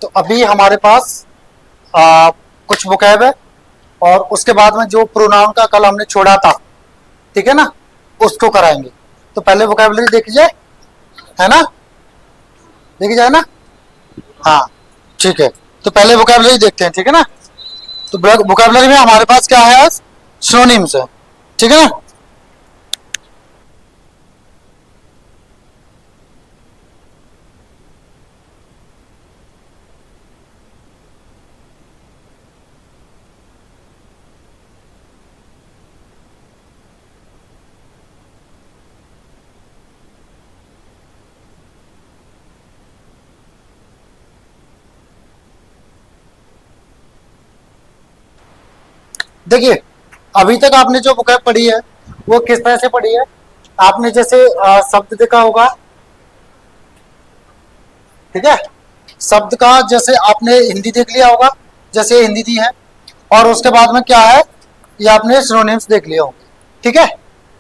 तो अभी हमारे पास कुछ वोकैब है, और उसके बाद में जो प्रोनाउन का कल हमने छोड़ा था, ठीक है ना, उसको कराएंगे। तो पहले वोकैबुलरी देखी जाए, है ना, देखी जाए ना। हाँ ठीक है, तो पहले वोकैबुलरी देखते हैं, ठीक है ना। तो वोकैबुलरी में हमारे पास क्या है आज, सिनोनिम्स है, ठीक है ना। देखिए, अभी तक आपने जो वोकैब पढ़ी है वो किस तरह से पढ़ी है। आपने जैसे शब्द देखा होगा, ठीक है, शब्द का जैसे आपने हिंदी देख लिया होगा, जैसे हिंदी दी है, और उसके बाद में क्या है, ये आपने सिनोनिम्स देख लिया होंगे, ठीक है।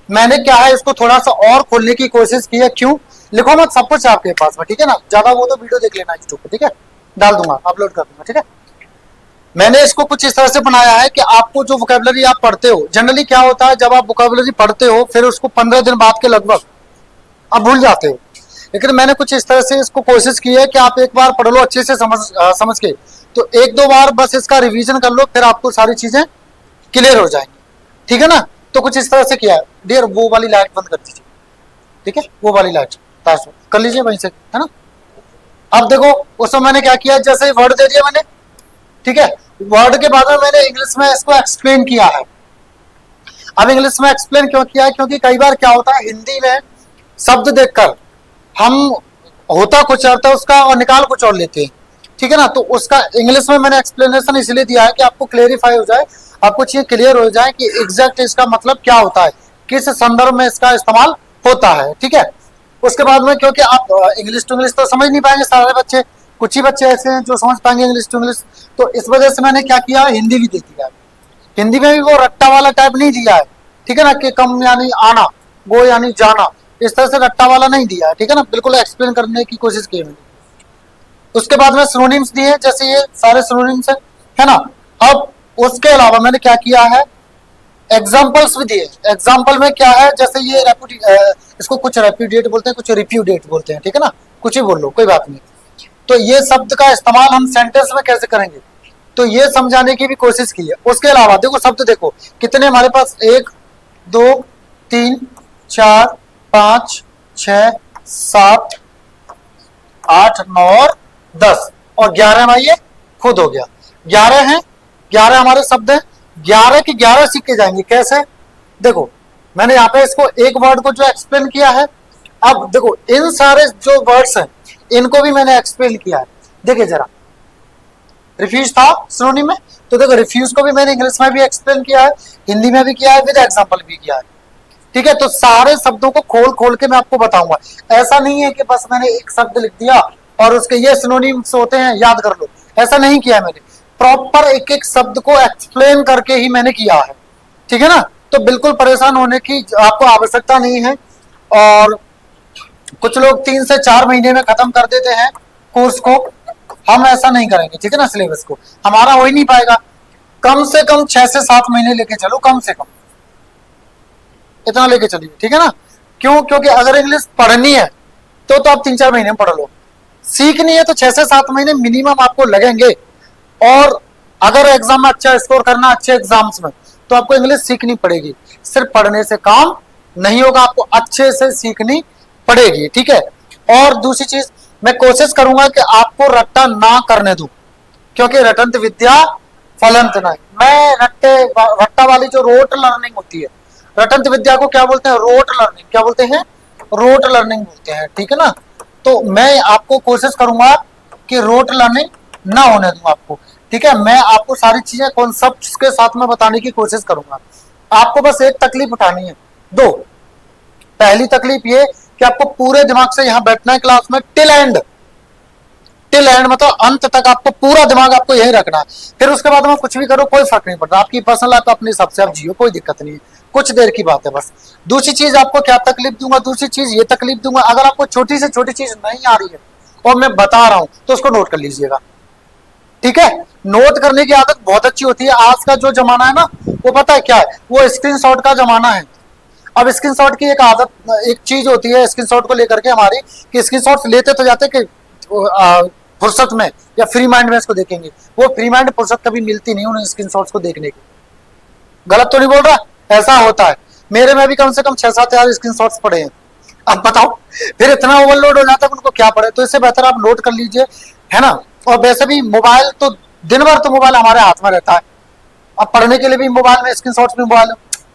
मैंने क्या है इसको थोड़ा सा और खोलने की कोशिश की है, क्यों, लिखो मत, सब कुछ आपके पास में, ठीक है ना, ज्यादा वो तो वीडियो देख लेना यूट्यूब पे, ठीक है, डाल दूंगा, अपलोड कर दूंगा, ठीक है। मैंने इसको कुछ इस तरह से बनाया है कि आपको जो वोकैबुलरी आप पढ़ते हो, जनरली क्या होता है, जब आप वोकैबुलरी पढ़ते हो फिर उसको 15 दिन बाद के लगभग आप भूल जाते हो। लेकिन मैंने कुछ इस तरह से इसको कोशिश की है कि आप एक बार पढ़ लो अच्छे से समझ के, तो एक दो बार बस इसका रिवीजन कर लो, फिर आपको सारी चीजें क्लियर हो जाएंगी, ठीक है ना। तो कुछ इस तरह से किया है। डियर, वो वाली लाइट बंद कर दीजिए, ठीक है, वो वाली लाइट कर लीजिए वहीं से, है ना। अब देखो, उसमें मैंने क्या किया, जैसे वर्ड दे दिया मैंने, ठीक है, वर्ड के बाद में मैंने इंग्लिश में इसको एक्सप्लेन किया है। अब इंग्लिश में एक्सप्लेन क्यों किया है, क्योंकि कई बार क्या होता है हिंदी में शब्द देखकर हम होता कुछ होता है उसका और निकाल कुछ और लेते हैं, ठीक है ना। तो उसका इंग्लिश में मैंने एक्सप्लेनेशन इसलिए दिया है कि आपको क्लेरिफाई हो जाए, आपको चीज क्लियर हो जाए कि एग्जैक्ट इसका मतलब क्या होता है, किस संदर्भ में इसका इस्तेमाल होता है, ठीक है। उसके बाद में, क्योंकि आप इंग्लिश टू इंग्लिश तो समझ नहीं पाएंगे सारे बच्चे, कुछ ही बच्चे ऐसे हैं जो समझ पाएंगे इंग्लिश टू इंग्लिश, तो इस वजह से मैंने क्या किया, हिंदी भी दे दिया है। हिंदी में भी वो रट्टा वाला टाइप नहीं दिया है, ठीक है ना, कि कम यानी आना, गो यानी जाना, इस तरह से रट्टा वाला नहीं दिया है, ठीक है ना, बिल्कुल एक्सप्लेन करने की कोशिश की मैंने। उसके बाद में सिनोनिम्स दिए, जैसे ये सारे सिनोनिम्स है ना। अब उसके अलावा मैंने क्या किया है, एग्जाम्पल्स भी दिए। एग्जाम्पल में क्या है, जैसे ये इसको कुछ रेप्यूडिएट बोलते हैं, कुछ रिप्यूडिएट बोलते हैं, ठीक है ना, कुछ ही बोल लो, कोई बात नहीं। तो ये शब्द का इस्तेमाल हम सेंटेंस में कैसे करेंगे, तो ये समझाने की भी कोशिश की है। उसके अलावा देखो शब्द देखो कितने हमारे पास, 1 2 3 4 5 6 7 8 9 और 10 और 11 हमारे ये खुद हो गया, 11 हैं, 11 हमारे शब्द हैं। 11 के 11 सीख के जाएंगे, कैसे, देखो मैंने यहाँ पे इसको एक वर्ड को जो एक्सप्लेन किया है। अब देखो इन सारे जो वर्ड्स हैं इनको भी मैंने एक्सप्लेन किया है। देखिए जरा, रिफ्यूज था सिनोनिम में, तो देखो रिफ्यूज को भी मैंने इंग्लिश में भी एक्सप्लेन किया है, हिंदी में भी किया है, विद एग्जांपल भी किया है, ठीक है। तो सारे शब्दों को खोल खोल के मैं आपको बताऊंगा। ऐसा नहीं है कि बस मैंने एक शब्द लिख दिया और उसके ये सिनोनिम्स होते हैं याद कर लो, ऐसा नहीं किया मैंने, प्रॉपर एक एक शब्द को एक्सप्लेन करके ही मैंने किया है, ठीक है ना। तो बिल्कुल परेशान होने की आपको आवश्यकता नहीं है। और कुछ लोग 3 से 4 महीने में खत्म कर देते हैं कोर्स को, हम ऐसा नहीं करेंगे, ठीक है ना। सिलेबस को हमारा हो ही नहीं पाएगा, कम से कम 6 से 7 महीने लेके चलो, कम से कम इतना लेके चलिए, ठीक है ना। क्यों, क्योंकि अगर इंग्लिश पढ़नी है तो आप 3-4 महीने में पढ़ लो, सीखनी है तो 6 से 7 महीने मिनिमम आपको लगेंगे। और अगर एग्जाम में अच्छा स्कोर करना, अच्छे एग्जाम्स में, तो आपको इंग्लिश सीखनी पड़ेगी, सिर्फ पढ़ने से काम नहीं होगा, आपको अच्छे से सीखनी पड़ेगी, ठीक है। और दूसरी चीज, मैं कोशिश करूंगा कि आपको रट्टा ना करने दूं, क्योंकि रटंत विद्या फलंत नहीं। मैं रट्टा वाली जो रोट लर्निंग होती है, रटंत विद्या को क्या बोलते हैं, रोट लर्निंग, क्या बोलते हैं, रोट लर्निंग बोलते हैं, ठीक है ना। तो मैं आपको कोशिश करूंगा कि रोट लर्निंग ना होने दूं आपको, ठीक है। मैं आपको सारी चीजें कॉन्सेप्ट्स के साथ में बताने की कोशिश करूंगा। आपको बस एक तकलीफ उठानी है, दो। पहली तकलीफ ये कि आपको पूरे दिमाग से यहाँ बैठना है क्लास में, टिल एंड, टिल एंड मतलब अंत तक आपको पूरा दिमाग आपको यही रखना है। फिर उसके बाद में कुछ भी करो कोई फर्क नहीं पड़ता, आपकी पर्सनल लाइफ अपने हिसाब से आप जियो, कोई दिक्कत नहीं है, कुछ देर की बात है बस। दूसरी चीज आपको क्या तकलीफ दूंगा, दूसरी चीज ये तकलीफ दूंगा, अगर आपको छोटी से छोटी चीज नहीं आ रही है और मैं बता रहा हूं तो उसको नोट कर लीजिएगा, ठीक है। नोट करने की आदत बहुत अच्छी होती है। आज का जो जमाना है ना, वो पता है क्या है, वो स्क्रीनशॉट का जमाना है। अब स्क्रीनशॉट की एक आदत, एक चीज होती है स्क्रीनशॉट को लेकर के हमारी, कि स्क्रीनशॉट लेते तो जाते कि फुर्सत में या फ्री माइंड में इसको देखेंगे। वो फ्री माइंड फुर्सत कभी मिलती नहीं उन्हें स्क्रीनशॉट्स को देखने की। गलत तो नहीं बोल रहा, ऐसा होता है। मेरे में भी कम से कम 6-7 हजार स्क्रीनशॉट्स पड़े हैं। अब बताओ, फिर इतना ओवरलोड हो जाता है उनको क्या पड़े। तो इससे बेहतर आप नोट कर लीजिए, है ना। और वैसे भी मोबाइल तो दिन भर तो मोबाइल हमारे हाथ में रहता है। अब पढ़ने के लिए भी मोबाइल में, स्क्रीनशॉट्स भी मोबाइल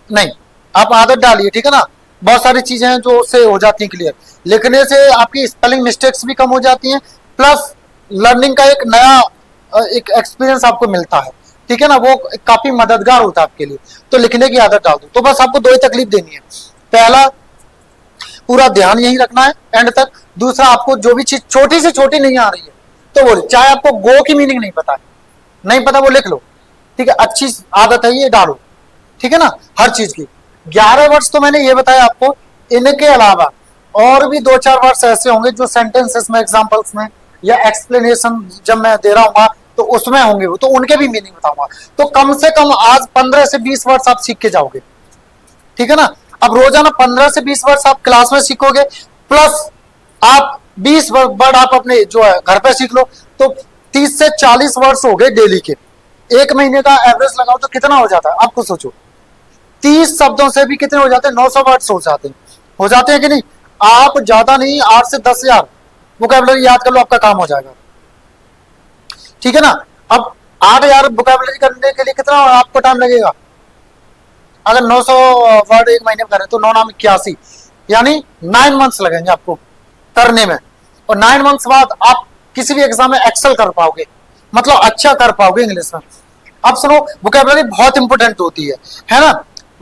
नहीं। आप आदत डालिए, ठीक है ना। बहुत सारी चीजें हैं जो उससे हो जाती हैं क्लियर। लिखने से आपकी स्पेलिंग मिस्टेक्स भी कम हो जाती हैं, प्लस लर्निंग का एक नया एक एक्सपीरियंस आपको मिलता है, ठीक है ना। वो काफी मददगार होता है आपके लिए। तो लिखने की आदत डाल दो। तो बस आपको दो ही तकलीफ देनी है। पहला, पूरा ध्यान यही रखना है एंड तक। दूसरा, आपको जो भी चीज छोटी से छोटी नहीं आ रही है तो वो, चाहे आपको गो की मीनिंग नहीं पता है, नहीं पता, वो लिख लो, ठीक है। अच्छी आदत है ये, डालो, ठीक है ना, हर चीज की। 11 वर्ड्स तो मैंने ये बताया आपको। इनके अलावा और भी 2-4 वर्ड्स ऐसे होंगे जो सेंटेंसेस में, एग्जांपल्स में या एक्सप्लेनेशन जब मैं दे रहा हूँ तो उसमें होंगे वो, तो उनके भी मीनिंग बताऊंगा। तो कम से कम आज 15 से 20 वर्ड्स आप सीख के जाओगे, ठीक है ना। अब रोजाना 15 से 20 वर्ड्स आप क्लास में सीखोगे, प्लस आप 20 वर्ड आप अपने जो है घर पे सीख लो, तो 30 से 40 वर्ड्स हो गए डेली के। एक महीने का एवरेज लगाओ तो कितना हो जाता है आपको सोचो। 30 शब्दों से भी कितने हो जाते हैं, 900 वर्ड्स हो जाते हैं कि नहीं। आप ज्यादा नहीं, 8 से 10 हजार वोकैबुलरी याद कर लो, आपका काम हो जाएगा, ठीक है ना। अब 8 हजार वोकैबुलरी करने के लिए कितना आपको टाइम लगेगा। अगर 900 वर्ड एक महीने में करें तो 9×9 = 81, यानी 9 मंथ्स लगेंगे आपको करने में। और 9 मंथ्स बाद आप किसी भी एग्जाम में एक्सेल कर पाओगे, मतलब अच्छा कर पाओगे इंग्लिश में। अब सुनो, वोकैबुलरी बहुत इंपॉर्टेंट होती है ना।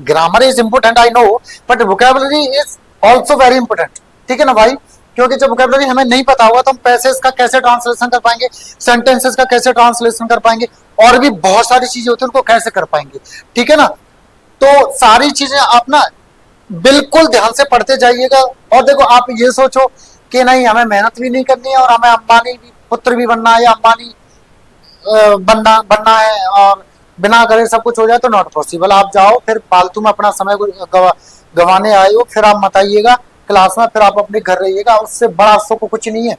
Grammar is important, I know, but vocabulary is also very important, ठीक है ना भाई। क्योंकि जब वोकैबुलरी हमें नहीं पता होगा तो हम पैसेज का कैसे ट्रांसलेशन कर पाएंगे, सेंटेंसेस का कैसे ट्रांसलेशन कर पाएंगे, और भी बहुत सारी चीजें होती है उनको कैसे कर पाएंगे, ठीक है ना। तो सारी चीजें आप ना बिल्कुल ध्यान से पढ़ते जाइएगा। और देखो, आप ये सोचो कि नहीं हमें मेहनत भी नहीं करनी है और हमें अंबानी भी पुत्र भी बनना है या अंबानी बनना है और बिना करे सब कुछ हो जाए, तो नॉट पॉसिबल। आप जाओ, फिर फालतू में अपना समय गवाने आए हो, फिर आप मत आइएगा क्लास में, फिर आप अपने घर रहिएगा। उससे बड़ा सुख कुछ नहीं है।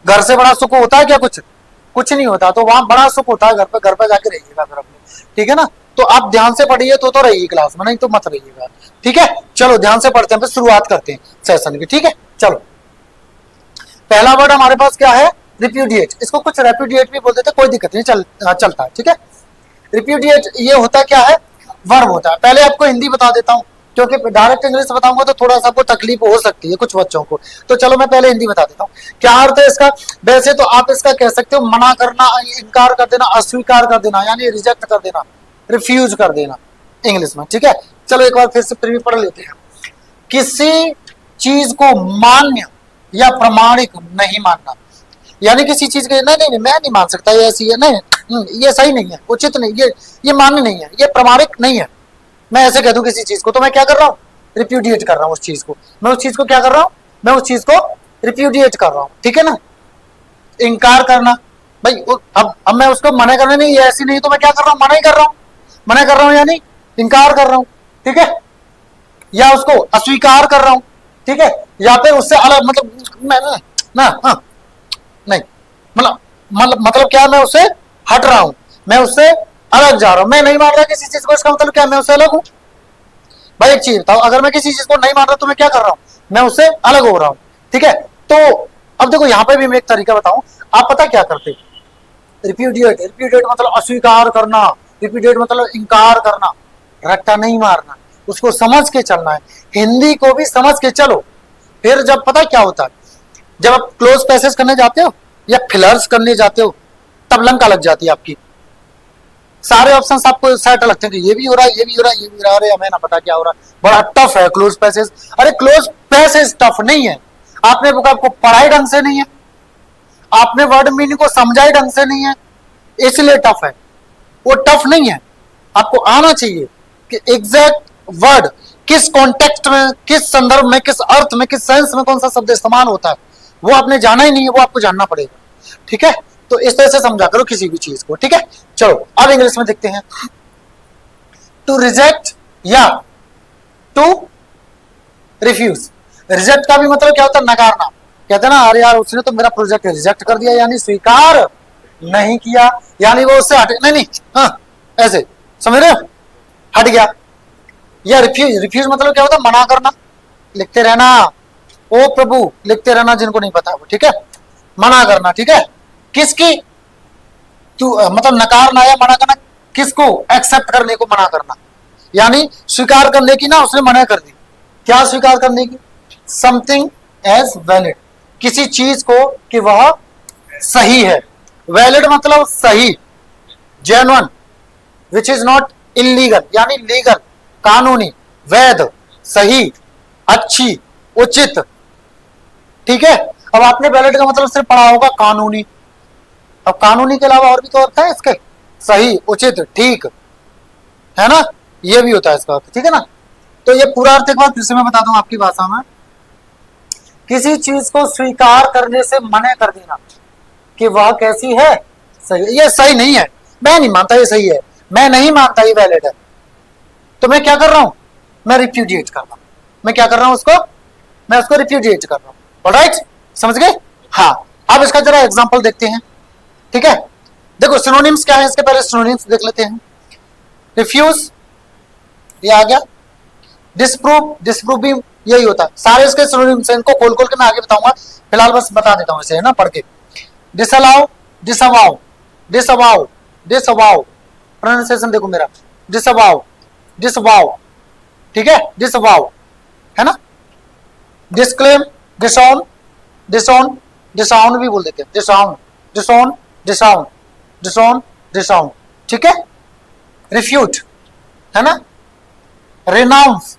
घर से बड़ा सुख होता है क्या, कुछ नहीं होता। तो वहां बड़ा सुख होता है घर पे जाके रहिएगा फिर अपने, ठीक है ना। तो आप ध्यान से पढ़िए तो रहिए क्लास में, नहीं तो मत रहिएगा, ठीक है। चलो ध्यान से पढ़ते हैं, फिर शुरुआत करते हैं सेशन की, ठीक है। चलो, पहला वर्ड हमारे पास क्या है, रिप्यूडिएट। इसको कुछ रेप्यूडिएट भी बोल देते, कोई दिक्कत नहीं, चलता है, ठीक है। रिप्यूडिएट ये होता क्या है, वर्ब होता है। पहले आपको हिंदी बता देता हूं, क्योंकि डायरेक्ट इंग्लिश बताऊंगा तो थोड़ा सा आपको तकलीफ हो सकती है कुछ बच्चों को। तो चलो मैं पहले हिंदी बता देता हूँ। क्या अर्थ है इसका। वैसे तो आप इसका कह सकते हो मना करना, इनकार कर देना, अस्वीकार कर देना, यानी रिजेक्ट कर देना, रिफ्यूज कर देना इंग्लिश में, ठीक है। चलो एक बार फिर से प्रीव्यू पढ़ लेते हैं। किसी चीज को मान्य या प्रमाणिक नहीं मानना, यानी किसी चीज के नहीं नहीं मैं नहीं मान सकता, ये ऐसी है, नहीं ये सही नहीं है, उचित नहीं, ये मान्य नहीं है, ये प्रमाणिक नहीं है, मैं ऐसे कह दूं किसी चीज को, तो मैं क्या कर रहा हूँ, रिप्यूडिएट कर रहा हूँ उस चीज को। मैं उस चीज को क्या कर रहा हूँ, मैं उस चीज को रिप्यूडिएट कर रहा हूँ, ठीक है ना। इनकार करना, भाई अब मैं उसको मना करना नहीं, ये ऐसी नहीं, तो मैं क्या कर रहा हूँ, मना ही कर रहा हूँ, मना कर रहा हूँ यानी इनकार कर रहा हूँ, ठीक है। या उसको अस्वीकार कर रहा हूँ, ठीक है। या फिर उससे अलग, मतलब मैं ना हाँ नहीं, मतलब क्या, मैं उससे हट रहा हूं, मैं उससे अलग जा रहा हूं, मैं नहीं मान रहा किसी चीज को, इसका मतलब क्या, मैं उससे अलग हूं। भाई एक चीज बताओ, अगर मैं किसी चीज को नहीं मान रहा तो मैं क्या कर रहा हूं, मैं उससे अलग हो रहा हूं, ठीक है। तो अब देखो यहाँ पे भी मैं एक तरीका बताऊं, आप पता क्या करते, रिप्यूडिएट मतलब अस्वीकार करना, रिप्यूडिएट मतलब इनकार करना, रट्टा नहीं मारना, उसको समझ के चलना है, हिंदी को भी समझ के चलो। फिर जब पता क्या होता है, जब आप क्लोज पैसेज करने जाते हो या फिलर्स करने जाते हो, तब लंका लग जाती है आपकी। सारे ऑप्शन आपको सेट लगते हैं कि ये भी हो रहा है, ये भी हो रहा है, ये भी हो रहा है, अरे हमें ना पता क्या हो रहा है, बड़ा टफ है क्लोज पैसेज। अरे क्लोज पैसेज टफ नहीं है, आपने बुक आपको पढ़ाई ढंग से नहीं है, आपने वर्ड मीनिंग को समझाई ढंग से नहीं है, इसलिए टफ है। वो टफ नहीं है, आपको आना चाहिए कि एग्जैक्ट वर्ड किस कॉन्टेक्स्ट में, किस संदर्भ में, किस अर्थ में, किस सेंस में कौन सा शब्द इस्तेमाल होता है, वो आपने जाना ही नहीं है, वो आपको जानना पड़ेगा, ठीक है। तो इस तरह से समझा करो किसी भी चीज को, ठीक है। चलो अब इंग्लिश में देखते हैं। टू रिजेक्ट या टू रिफ्यूज। रिजेक्ट का भी मतलब क्या होता है? नकारना। कहते हैं ना, अरे यार उसने तो मेरा प्रोजेक्ट रिजेक्ट कर दिया, यानी स्वीकार नहीं किया, यानी वो उससे हटे, नहीं नहीं, हाँ ऐसे समझ रहे हो, हट गया। या रिफ्यूज, रिफ्यूज मतलब क्या होता है? मना करना। लिखते रहना, ओ प्रभु लिखते रहना जिनको नहीं पता वो, ठीक है। मना करना, ठीक है। किसकी? तू मतलब नकारना या मना करना, किसको? एक्सेप्ट करने को मना करना, यानी स्वीकार करने की ना उसने मना कर दी। क्या स्वीकार करने की? समथिंग एज वैलिड, किसी चीज को कि वह सही है। वैलिड मतलब सही, genuine, which is not illegal, यानी लीगल, कानूनी, वैध, सही, अच्छी, उचित, ठीक है। अब आपने वैलिड का मतलब सिर्फ पढ़ा होगा कानूनी, अब कानूनी के अलावा और भी तो अर्थ है इसके, सही, उचित, ठीक, है ना, ये भी होता है इसका अर्थ, ठीक है ना। तो ये पूरा अर्थ एक बार फिर से मैं बता दूं आपकी भाषा में। किसी चीज को स्वीकार करने से मना कर देना कि वह कैसी है? सही। ये सही नहीं है, मैं नहीं मानता ये सही है, मैं नहीं मानता ये वैलिड है, तो मैं क्या कर रहा हूं? मैं रिफ्यूजिएट कर रहा हूं। मैं क्या कर रहा हूं उसको? मैं उसको रिफ्यूजिएट कर रहा हूं। ऑलराइट, समझ गए? हाँ, अब इसका जरा एग्जांपल देखते हैं, ठीक है। देखो सिनोनिम्स क्या है, इसके पहले सिनोनिम्स देख लेते हैं। रिफ्यूज, ये आ गया। डिसप्रूव, डिसप्रूव भी यही होता है। सारे इसके सिनोनिम्स हैं, इनको खोल खोल के मैं आगे बताऊंगा, फिलहाल बस बता देता हूं इसे, है ना, पढ़ के। डिसअलाउ, डिसअवाउ, डिसअवाउ, डिसअवाउ, प्रोनाउंसिएशन देखो मेरा, डिसअवाउ, डिसअवाउ, ठीक है, डिसअवाउ, है ना। डिस्क्लेम, डिसऑन, डिसऑन, डिसऑन भी बोल देते हैं, डिसऑन, डिसऑन, डिसऑन, डिसऑन, डिसऑन, ठीक है। रिफ्यूट, है ना। रिनाउंस,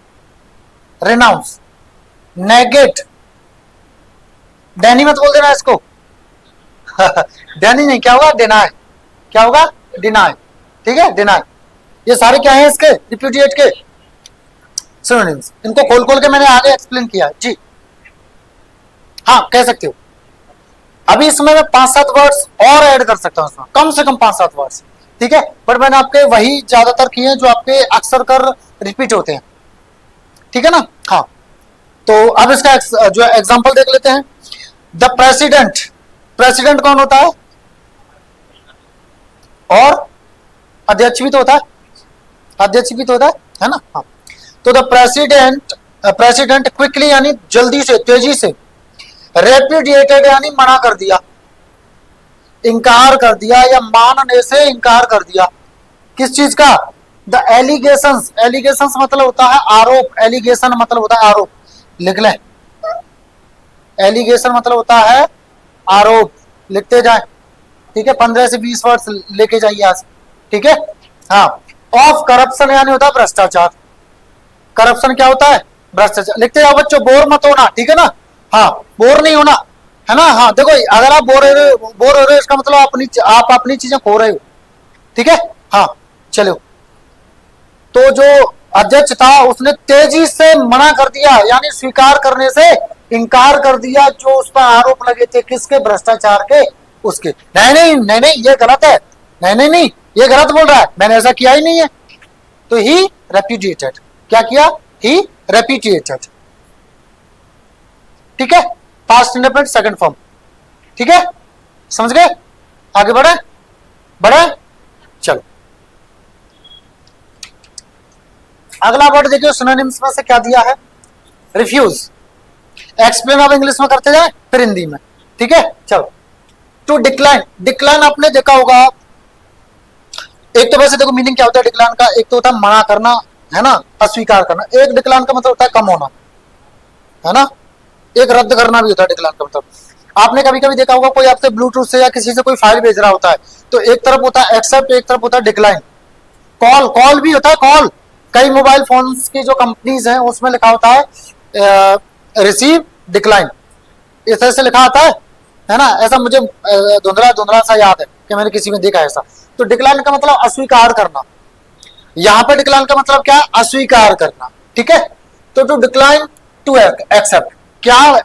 रिनाउंस, नेगेट, डैनी मत बोल देना इसको डैनी नहीं, क्या होगा? डिनाय, क्या होगा? डिनाय, ठीक है, डिनाय। ये सारे क्या है इसके? रिप्यूडिएट के सिनोनिम्स, इनको खोल खोल के मैंने आगे एक्सप्लेन किया जी। हाँ कह सकते हो। अभी इसमें मैं 5-7 वर्ड्स और ऐड कर सकता हूँ इसमें, कम से कम 5-7 वर्ड्स, ठीक है। पर मैंने आपके वही ज्यादातर किए हैं जो आपके अक्सर कर रिपीट होते हैं, ठीक है ना। हाँ, तो अब इसका जो एग्जांपल देख लेते हैं। द प्रेसिडेंट, प्रेसिडेंट कौन होता है? और अध्यक्ष भी तो होता है, अध्यक्ष भी तो होता है ना। हाँ, तो द प्रेसिडेंट, प्रेसिडेंट क्विकली यानी जल्दी से, तेजी से, रेप्यूडिएटेड यानी मना कर दिया, इनकार कर दिया या मानने से इनकार कर दिया। किस चीज का? द एलिगेशंस, एलिगेशंस मतलब होता है आरोप, एलिगेशन मतलब होता है आरोप, लिख लें। एलिगेशन मतलब होता है आरोप, लिखते जाए, ठीक है। 15 से 20 वर्ड्स लेके जाइए आज, ठीक है। हाँ, ऑफ करप्शन यानी होता है भ्रष्टाचार। करप्शन क्या होता है? भ्रष्टाचार। लिखते जाओ बच्चों, बोर मत होना, ठीक है ना। हाँ, बोर नहीं होना, है ना। हाँ देखो, अगर आप बोर हो रहे हो इसका मतलब आप अपनी चीजें खो रहे हो, ठीक है। हाँ चलो, तो जो अध्यक्ष था उसने तेजी से मना कर दिया, यानी स्वीकार करने से इनकार कर दिया जो उस पर आरोप लगे थे, किसके? भ्रष्टाचार के, उसके। नहीं नहीं नहीं नहीं, ये गलत है, नहीं नहीं नहीं, ये गलत बोल रहा है, मैंने ऐसा किया ही नहीं है। तो ही रेप्यूडिएटेड, क्या किया? ही रेप्यूडिएटेड, ठीक है। पास्ट इंडेफिनिट सेकंड फॉर्म, ठीक है, समझ गए? आगे बढ़े, बढ़े, चलो अगला वर्ड देखिए सिनोनिम्स में से क्या दिया है। रिफ्यूज, एक्सप्लेन आप इंग्लिश में करते जाए फिर हिंदी में, ठीक है। चलो, टू डिक्लाइन, डिक्लाइन आपने देखा होगा। एक तो वैसे देखो मीनिंग क्या होता है डिक्लाइन का, एक तो होता है मना करना, है ना, अस्वीकार करना। एक डिक्लाइन का मतलब होता है कम होना, है ना। एक रद्द करना भी होता है डिक्लाइन का मतलब। आपने कभी कभी देखा होगा कोई आपसे ब्लूटूथ से या किसी से कोई फाइल भेज रहा होता है, तो एक तरफ होता है एक्सेप्ट, एक तरफ होता है डिक्लाइन। कॉल, कॉल भी होता है कॉल। कई मोबाइल फोन्स की जो कंपनीज हैं उसमें लिखा होता है रिसीव डिक्लाइन, इस तरह से लिखा आता है ना। ऐसा मुझे धुंधला धुंधला सा याद है कि मैंने किसी में देखा है ऐसा। तो डिक्लाइन का मतलब अस्वीकार करना, यहां पर डिक्लाइन का मतलब क्या? अस्वीकार करना, ठीक है। तो टू डिक्लाइन टू एक्सेप्ट, क्या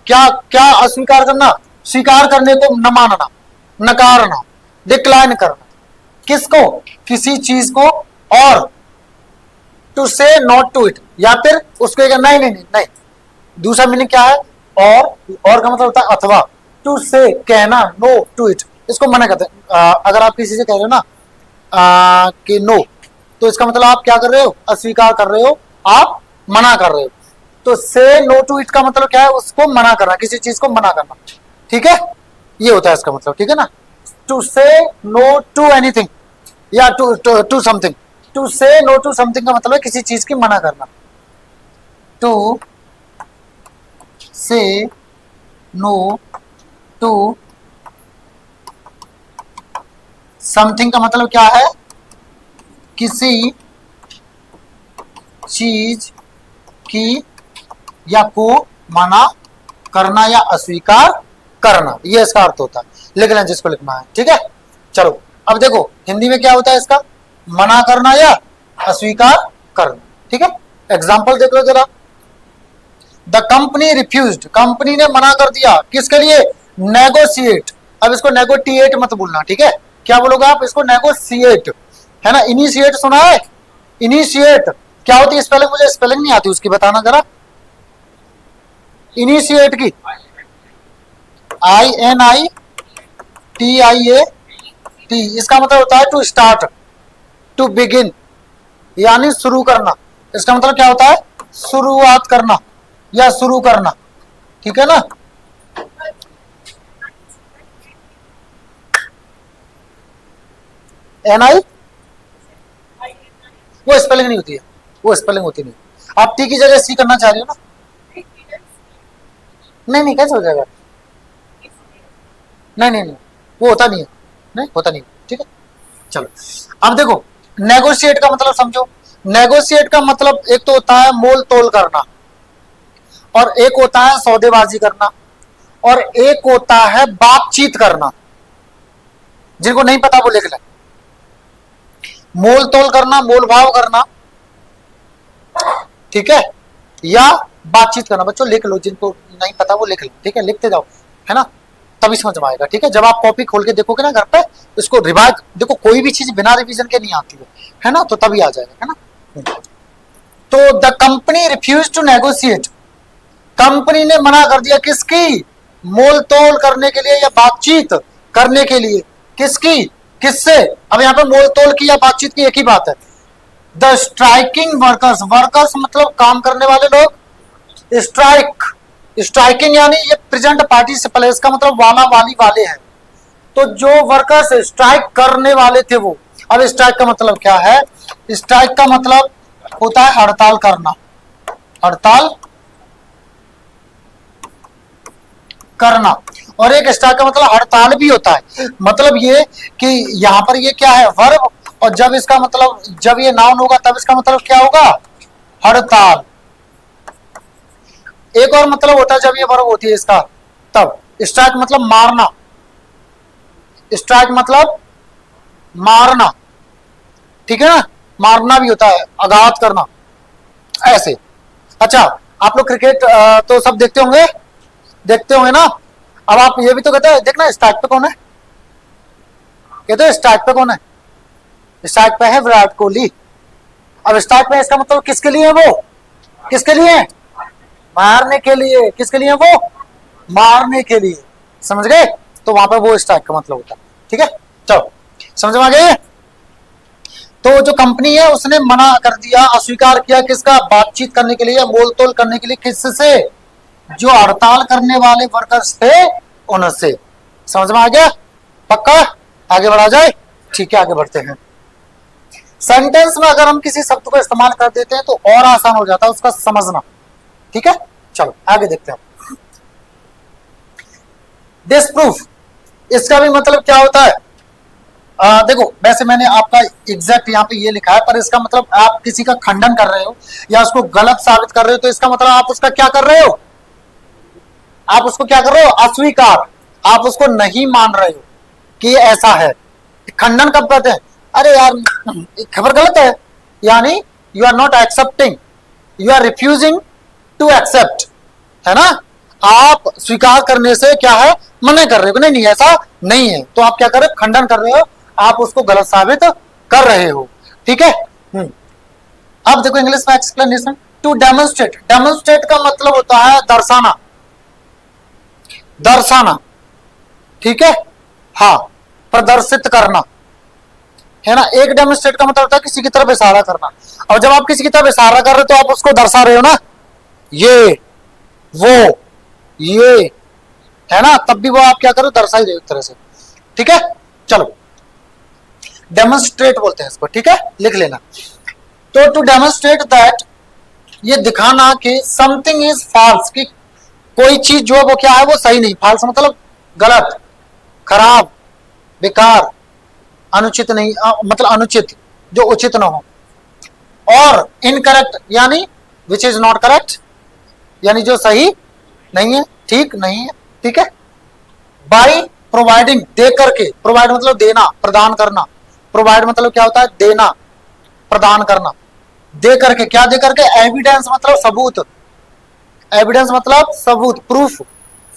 क्या क्या अस्वीकार करना? स्वीकार करने को न मानना, नकारना, डिक्लाइन करना, किसको, किसी चीज को, और टू से नॉट टू इट, या फिर उसको एक नहीं नहीं नहीं नहीं, दूसरा मीनिंग क्या है, और का मतलब होता है अथवा, टू से कहना, नो टू इट, इसको मना करते हैं। अगर आप किसी से कह रहे हो ना कि नो, तो इसका मतलब आप क्या कर रहे हो, अस्वीकार कर रहे हो, आप मना कर रहे हो। तो से नो टू इट का मतलब क्या है, उसको मना करना, किसी चीज को मना करना, ठीक है, ये होता है इसका मतलब, ठीक है ना। टू से नो टू एनीथिंग या टू समथिंग, टू से नो टू समथिंग का मतलब है किसी चीज की मना करना। टू से नो टू समथिंग का मतलब क्या है, किसी चीज की या को मना करना या अस्वीकार करना, ये इसका अर्थ होता है। लिख लें जिसको लिखना है, ठीक है। चलो अब देखो हिंदी में क्या होता है इसका, मना करना या अस्वीकार करना, ठीक है। एग्जाम्पल देख लो जरा। द कंपनी रिफ्यूज्ड, कंपनी ने मना कर दिया, किसके लिए, नेगोशिएट। अब इसको नेगोटिएट मत बोलना, ठीक है, क्या बोलोगे आप, इसको नेगोशिएट, है ना। इनिशिएट सुना है, इनिशिएट क्या होती है स्पेलिंग, मुझे स्पेलिंग नहीं आती उसकी, बताना जरा। इनिशिएट की INITIAT, इसका मतलब होता है टू स्टार्ट, टू बिगिन, यानी शुरू करना। इसका मतलब क्या होता है, शुरुआत करना या शुरू करना, ठीक है ना। NI वो स्पेलिंग नहीं होती है, वो स्पेलिंग होती नहीं। आप टी की जगह सी करना चाह रही हो ना, नहीं नहीं कैसे हो जाएगा, नहीं नहीं नहीं वो होता नहीं है, नहीं होता नहीं, ठीक है। चलो अब देखो नेगोशिएट का मतलब समझो। नेगोशिएट का मतलब एक तो होता है मोल तोल करना, और एक होता है सौदेबाजी करना, और एक होता है बातचीत करना। जिनको नहीं पता वो लिख लें, मोल तोल करना, मोल भाव करना, ठीक है, या बातचीत करना। बच्चों लिख लो, जिनको नहीं पता वो लिख लो, ठीक है, लिखते जाओ, है ना, तभी समझ में आएगा, ठीक है। जब आप कॉपी खोल के देखोगे ना घर पे, इसको रिवाइज, देखो कोई भी चीज बिना रिवीजन के नहीं आती है ना, तो तभी आ जाएगा, है ना। तो the company refuse to negotiate, company ने मना कर दिया, किसकी, मोल तोल करने के लिए या बातचीत करने के लिए, किसकी, किससे। अब यहाँ पे मोल तोल की या बातचीत की एक ही बात है। द स्ट्राइकिंग वर्कर्स, वर्कर्स मतलब काम करने वाले लोग, स्ट्राइक, स्ट्राइकिंग यानी ये प्रेजेंट पार्टिसिपल है, इसका मतलब वाला वाली वाले हैं। तो जो वर्कर्स स्ट्राइक करने वाले थे वो, अब स्ट्राइक का मतलब क्या है, स्ट्राइक का मतलब होता है हड़ताल करना, हड़ताल करना। और एक स्ट्राइक का मतलब हड़ताल भी होता है, मतलब ये कि यहां पर ये क्या है, वर्ब, और जब इसका मतलब, जब ये नाउन होगा तब इसका मतलब क्या होगा, हड़ताल। एक और मतलब होता है जब ये वर्ब होती है इसका, तब स्ट्राइक मतलब मारना, स्ट्राइक मतलब मारना, ठीक है ना, मारना भी होता है, आघात करना, ऐसे। अच्छा आप लोग क्रिकेट तो सब देखते होंगे, देखते होंगे ना। अब आप ये भी तो कहते हैं, देखना स्ट्राइक पे कौन है, कहते हैं स्ट्राइक पे कौन है, स्ट्राइक पे है विराट कोहली। अब स्ट्राइक पे इसका मतलब किसके लिए है, वो किसके लिए, मारने के लिए, किसके लिए वो, मारने के लिए, समझ गए। तो वहां पर वो स्ट्राइक का मतलब होता है, ठीक है। चलो समझ में आ गए। तो जो कंपनी है उसने मना कर दिया, अस्वीकार किया, किसका, बातचीत करने के लिए या मोल तोल करने के लिए, किससे, जो हड़ताल करने वाले वर्कर्स थे उनसे। समझ में आ गया, पक्का, आगे बढ़ा जाए, ठीक है, आगे बढ़ते हैं। सेंटेंस में अगर हम किसी शब्द को इस्तेमाल कर देते हैं तो और आसान हो जाता है उसका समझना, ठीक है। चलो आगे देखते हैं। डिसप्रूफ, इसका भी मतलब क्या होता है, देखो वैसे मैंने आपका एग्जैक्ट यहाँ पे ये लिखा है, पर इसका मतलब आप किसी का खंडन कर रहे हो या उसको गलत साबित कर रहे हो, तो इसका मतलब आप उसका क्या कर रहे हो, आप उसको क्या कर रहे हो, अस्वीकार, आप उसको नहीं मान रहे हो कि ऐसा है। खंडन कब करते हैं, अरे यार खबर गलत है, यानी you are not accepting, you are refusing to accept, है ना। आप स्वीकार करने से क्या है, मना कर रहे हो, नहीं नहीं ऐसा नहीं है, तो आप क्या कर रहे हो, खंडन कर रहे हो, आप उसको गलत साबित कर रहे हो। ठीक है। अब देखो इंग्लिश में एक्सप्लेनेशन, टू डेमोन्स्ट्रेट, डेमोन्स्ट्रेट का मतलब होता है दर्शाना, दर्शाना, ठीक है, हाँ, प्रदर्शित करना, है ना। एक डेमोन्स्ट्रेट का मतलब होता है किसी की तरफ इशारा करना, और जब आप किसी की तरफ इशारा कर रहे हो तो आप उसको दर्शा रहे हो ना, ये वो ये, है ना, तब भी वो आप क्या करो, दर्शा ही रहे हो एक तरह से। ठीक है, चलो डेमोन्स्ट्रेट बोलते हैं इसको, ठीक है, लिख लेना। तो टू डेमोन्स्ट्रेट दैट, ये दिखाना कि समथिंग इज फॉल्स, कि कोई चीज जो है वो क्या है, वो सही नहीं, फॉल्स मतलब गलत, खराब, बेकार, अनुचित नहीं, मतलब अनुचित, जो उचित ना हो, और इनकरेक्ट यानी विच इज नॉट करेक्ट, यानी जो सही नहीं है, ठीक नहीं है, ठीक है। बाई प्रोवाइडिंग, दे करके, प्रोवाइड मतलब देना, प्रदान करना, प्रोवाइड मतलब क्या होता है, देना, प्रदान करना, दे करके, क्या दे करके, एविडेंस मतलब सबूत, एविडेंस मतलब सबूत, प्रूफ,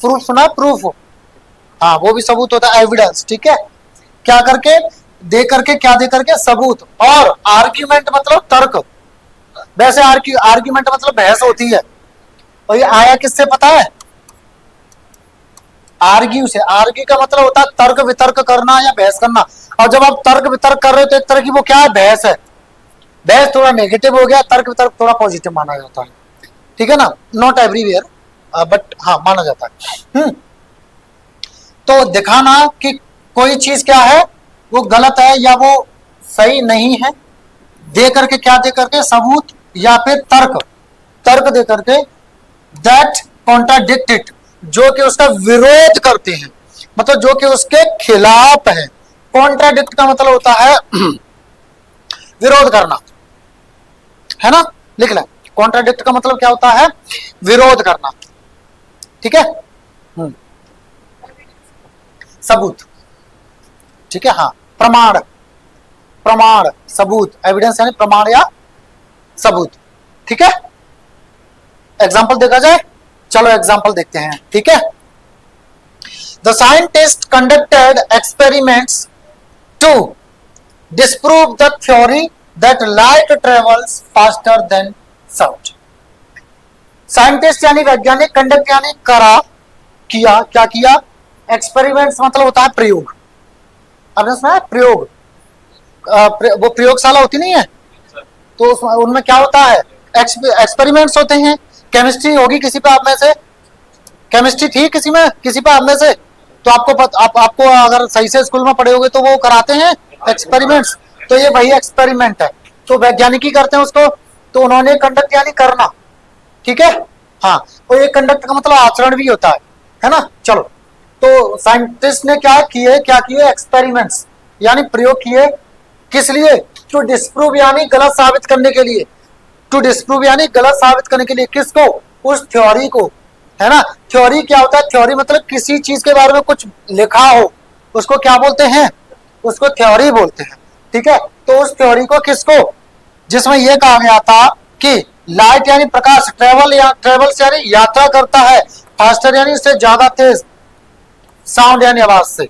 प्रूफ सुना, प्रूफ, हाँ वो भी सबूत होता है, एविडेंस, ठीक है। क्या करके, दे करके, क्या दे करके, सबूत, और आर्ग्यूमेंट मतलब तर्क, वैसे आर्ग्यूमेंट मतलब बहस होती है, और ये आया किससे पता है, आर्ग्यू से, आर्ग्यू का मतलब होता है तर्क वितर्क करना या बहस करना, और जब आप तर्क वितर्क कर रहे हो तो एक तरह की वो क्या है, बहस है, बहस थोड़ा नेगेटिव हो गया, तर्क वितर्क थोड़ा पॉजिटिव माना जाता है, ठीक है ना, नॉट एवरीवेयर बट हाँ माना जाता है। तो दिखाना कि कोई चीज क्या है, वो गलत है या वो सही नहीं है, दे करके, क्या दे करके, सबूत या फिर तर्क, तर्क दे करके, दैट कॉन्ट्राडिक्ट इट, जो कि उसका विरोध करते हैं, मतलब जो कि उसके खिलाफ है। कॉन्ट्राडिक्ट का मतलब होता है विरोध करना, है ना, लिख लें, कॉन्ट्राडिक्ट का मतलब क्या होता है, विरोध करना, ठीक है। सबूत, ठीक है, हाँ, प्रमाण, प्रमाण, सबूत, एविडेंस यानी प्रमाण या सबूत, ठीक है। एग्जाम्पल देखा जाए, चलो एग्जाम्पल देखते हैं, ठीक है। The scientist conducted experiments to disprove the theory that light travels faster than sound. Scientist यानी वैज्ञानिक, कंडक्ट यानी करा, किया, क्या किया, एक्सपेरिमेंट्स मतलब होता है प्रयोग, आपने सुना है प्रयोग, वो प्रयोगशाला होती नहीं है, तो उनमें क्या होता है, एक्सपेरिमेंट्स होते हैं। केमिस्ट्री होगी किसी पे आप में से, केमिस्ट्री थी किसी में, किसी पे आप में से, तो आपको अगर सही से स्कूल में पढ़े होगे तो वो कराते हैं एक्सपेरिमेंट्स, तो ये वही एक्सपेरिमेंट है, तो वैज्ञानिक ही करते हैं उसको, तो उन्होंने कंडक्ट यानी करना, ठीक है, हाँ, और ये कंडक्ट का मतलब आचरण भी होता है ना। चलो, तो साइंटिस्ट ने क्या किए एक्सपेरिमेंट्स यानी प्रयोग किए, किस लिए, टू डिस्प्रूव यानी गलत साबित करने के लिए, टू डिस्प्रूव यानी गलत साबित करने के लिए, किसको, उस थ्योरी को, है ना। थ्योरी क्या होता है, थ्योरी मतलब किसी चीज के बारे में कुछ लिखा हो, उसको क्या बोलते हैं, उसको थ्योरी बोलते हैं, ठीक है। तो उस थ्योरी को किसको, जिसमें यह कहा गया था कि लाइट यानी प्रकाश, ट्रेवल्स यानी यात्रा करता है, फास्टर यानी इससे ज्यादा तेज, साउंड यानी आवाज से,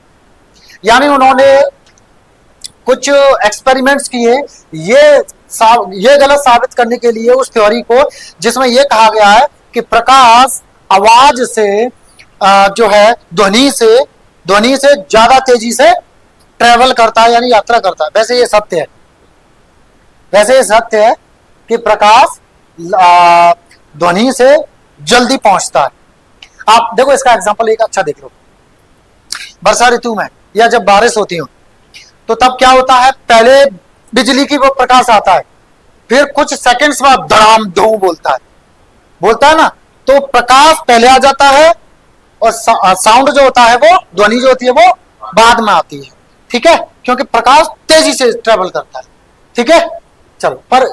यानी उन्होंने कुछ एक्सपेरिमेंट्स किए ये गलत साबित करने के लिए उस थ्योरी को, जिसमें यह कहा गया है कि प्रकाश आवाज से जो है ध्वनि से ज्यादा तेजी से ट्रेवल करता है यानी यात्रा करता है। वैसे ये सत्य है कि प्रकाश ध्वनि से जल्दी पहुंचता है। आप देखो इसका एग्जांपल एक अच्छा देख लो, वर्षा ऋतु में या जब बारिश होती हो तो तब क्या होता है, पहले बिजली की वो प्रकाश आता है, फिर कुछ सेकंड्स बाद धड़ाम धूम बोलता है ना, तो प्रकाश पहले आ जाता है और साउंड जो होता है, वो ध्वनि जो होती है वो बाद में आती है, ठीक है, क्योंकि प्रकाश तेजी से ट्रेवल करता है, ठीक है। चलो, पर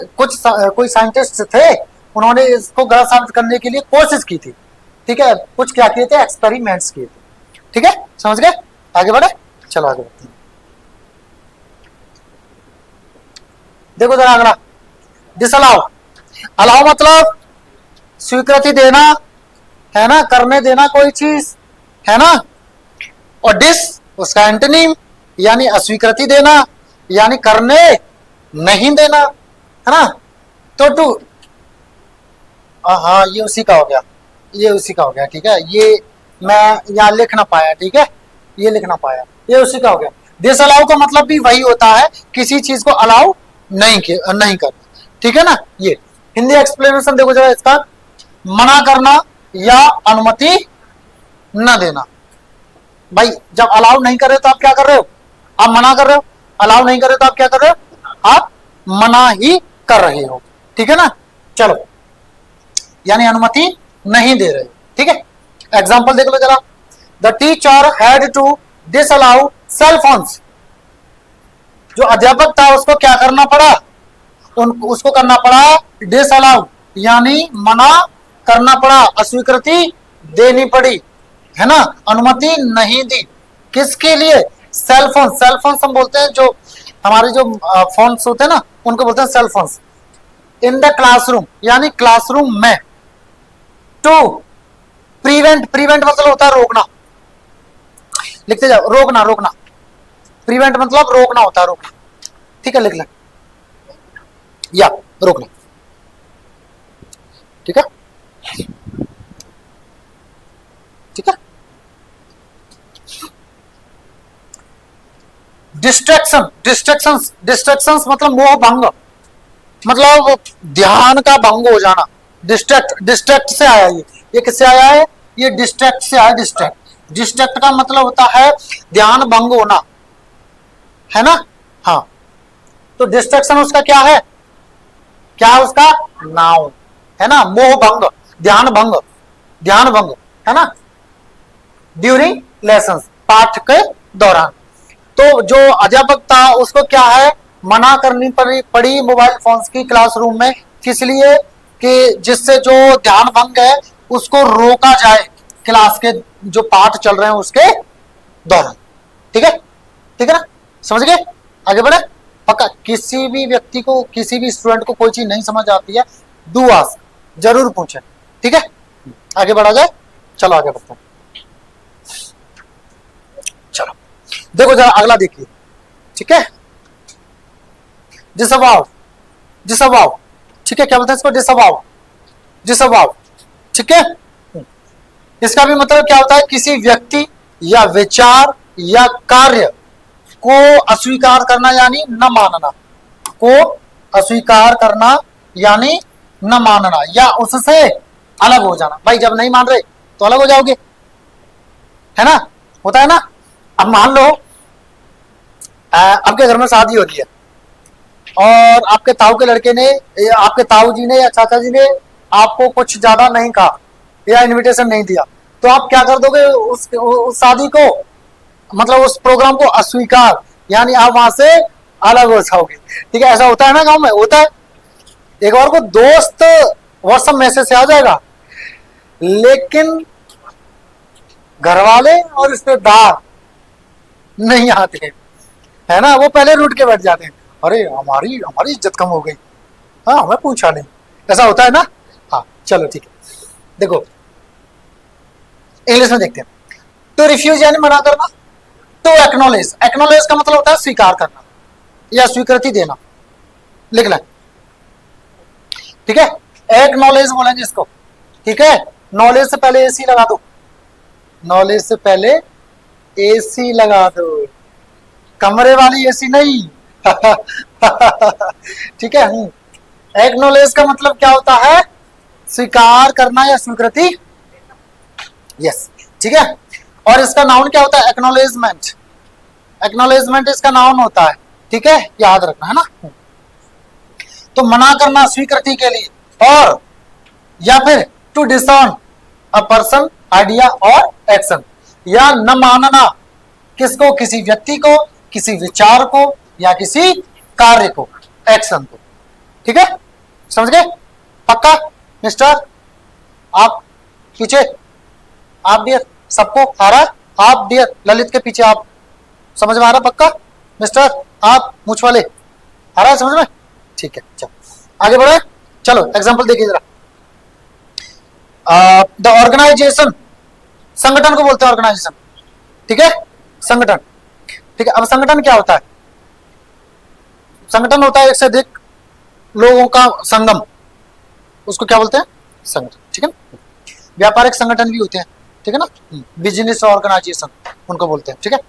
कोई साइंटिस्ट थे, उन्होंने इसको गलत साबित करने के लिए कोशिश की थी, ठीक है, कुछ क्या किए थे, एक्सपेरिमेंट्स किए थे, ठीक है, समझ गए, आगे बढ़े, चलो आगे बढ़ते हैं। देखो जरा अगला, डिसअलाउ, अलाउ मतलब स्वीकृति देना, है ना, करने देना कोई चीज, है ना। और डिस उसका एंटोनिम, यानी अस्वीकृति देना, यानी करने नहीं देना, है ना। तो टू, हाँ ये उसी का हो गया, ये उसी का हो गया, ठीक है। ये मैं यहाँ लिख ना पाया, ठीक है, ये लिख ना पाया, ये उसी का हो गया। डिस अलाउ का मतलब भी वही होता है, किसी चीज को अलाउ नहीं करना, ठीक है ना। ये हिंदी एक्सप्लेनेशन देखो जरा इसका, मना करना या अनुमति न देना। भाई जब अलाउ नहीं कर रहे तो आप क्या कर रहे हो, आप मना कर रहे हो, अलाउ नहीं कर रहे तो आप क्या कर रहे हो, आप मना ही कर रहे हो, ठीक है ना। चलो, यानी अनुमति नहीं दे रहे, ठीक है। एग्जाम्पल देख लो जरा, the teacher had to disallow cell phones. जो अध्यापक था उसको क्या करना पड़ा, उसको करना पड़ा डिसअलाउ, यानी मना करना पड़ा, अस्वीकृति देनी पड़ी, है ना, अनुमति नहीं दी। किसके लिए, सेल फोन। सेल फोन हम बोलते हैं, जो हमारे जो फोन्स होते हैं ना, उनको बोलते हैं cell phones. In the classroom, यानी क्लासरूम में। टू प्रिवेंट, प्रिवेंट मतलब होता है रोकना, लिखते जाओ, रोकना रोकना, प्रिवेंट मतलब रोकना होता है, रोकना, ठीक है, लिख लें, या रोकना, ठीक है, ठीक है। डिस्ट्रैक्शन, डिस्ट्रैक्शंस, डिस्ट्रैक्शंस मतलब मोह भंग, मतलब ध्यान का भंग हो जाना। डिस्ट्रैक्ट, डिस्ट्रैक्ट से आया, ये किससे आया है, ये डिस्ट्रैक्ट से आया, डिस्ट्रैक्ट। डिस्ट्रैक्ट का मतलब होता है ध्यान भंग होना, है ना। हाँ, तो डिस्ट्रैक्शन उसका क्या है, क्या है उसका नाउन, है ना। मोह भंग, ध्यान भंग, ध्यान भंग, है ना, ड्यूरिंग लेसन, पाठ के दौरान। तो जो अध्यापक था उसको क्या है, मना करनी पड़ी मोबाइल फोन्स की क्लासरूम में, किस लिए, कि जिससे जो ध्यान भंग है उसको रोका जाए क्लास के जो पाठ चल रहे हैं उसके दौरान, ठीक है, ठीक है ना, समझ गए, आगे बढ़े। पक्का किसी भी व्यक्ति को, किसी भी स्टूडेंट को कोई चीज नहीं समझ आती है, डू आस्क, जरूर पूछे, ठीक है। आगे बढ़ा जाए, चलो आगे बढ़ते हैं। चलो देखो जरा अगला देखिए, ठीक है, डिसअवाउ, डिसअवाउ, ठीक है, क्या बोलते हैं इसको, डिसअवाउ, डिसअवाउ, ठीक है। इसका भी मतलब क्या होता है, किसी व्यक्ति या विचार या कार्य को अस्वीकार करना यानी न मानना, को अस्वीकार करना यानी न मानना, या उससे अलग हो जाना। भाई जब नहीं मान रहे तो अलग हो जाओगे, है ना, होता है ना। अब मान लो आपके घर में शादी हो रही है और आपके ताऊ के लड़के ने, आपके ताऊ जी ने या चाचा जी ने आपको कुछ ज्यादा नहीं कहा या इनविटेशन नहीं दिया, तो आप क्या कर दोगे, उस शादी को, मतलब उस प्रोग्राम को अस्वीकार, यानी आप वहां से अलग हो जाओगे, ठीक है। ऐसा होता है ना, गांव में होता है। एक बार को दोस्त व्हाट्सएप मैसेज से आ जाएगा, लेकिन घर वाले और रिश्तेदार नहीं आते हैं, है ना, वो पहले रूठ के बैठ जाते हैं, अरे हमारी हमारी इज्जत कम हो गई, हाँ हमें पूछा नहीं, ऐसा होता है ना। हाँ चलो ठीक है, देखो इंग्लिश में देखते हैं। टू रिफ्यूज यानी मना करना, टू एक्नॉलेज, एक्नॉलेज का मतलब होता है स्वीकार करना या स्वीकृति देना, लिख लें, ठीक है। एक्नॉलेज बोलेंगे इसको, ठीक है। नॉलेज से पहले एसी लगा दो, नॉलेज से पहले एसी लगा दो, कमरे वाली एसी नहीं ठीक है। एक्नॉलेज का मतलब क्या होता है, स्वीकार करना या स्वीकृति, यस, ठीक है। और इसका नाउन क्या होता है, एक्नॉलेजमेंट, एक्नॉलेजमेंट इसका नाउन होता है, ठीक है, याद रखना, है ना। तो मना करना स्वीकृति के लिए, और या फिर to disown a person, idea और एक्शन, या न मानना किसको, किसी व्यक्ति को, किसी विचार को या किसी कार्य को, एक्शन को, ठीक है, समझ गए, पक्का मिस्टर, आप पीछे, आप डियर, सबको आ रहा है, आप डियर ललित के पीछे, आप समझ में आ रहा पक्का मिस्टर, आप मुझ वाले आ रहा है समझ में, ठीक है, चलो आगे बढ़े, चलो एग्जांपल देखिए जरा। द ऑर्गेनाइजेशन, संगठन को बोलते हैं ऑर्गेनाइजेशन, ठीक है, संगठन, ठीक है। अब संगठन क्या होता है? संगठन होता है एक से अधिक लोगों का संगम, उसको क्या बोलते हैं? संगठन, ठीक है। व्यापारिक संगठन भी होते हैं, ठीक है ना, बिजनेस ऑर्गेनाइजेशन उनको बोलते हैं, ठीक है।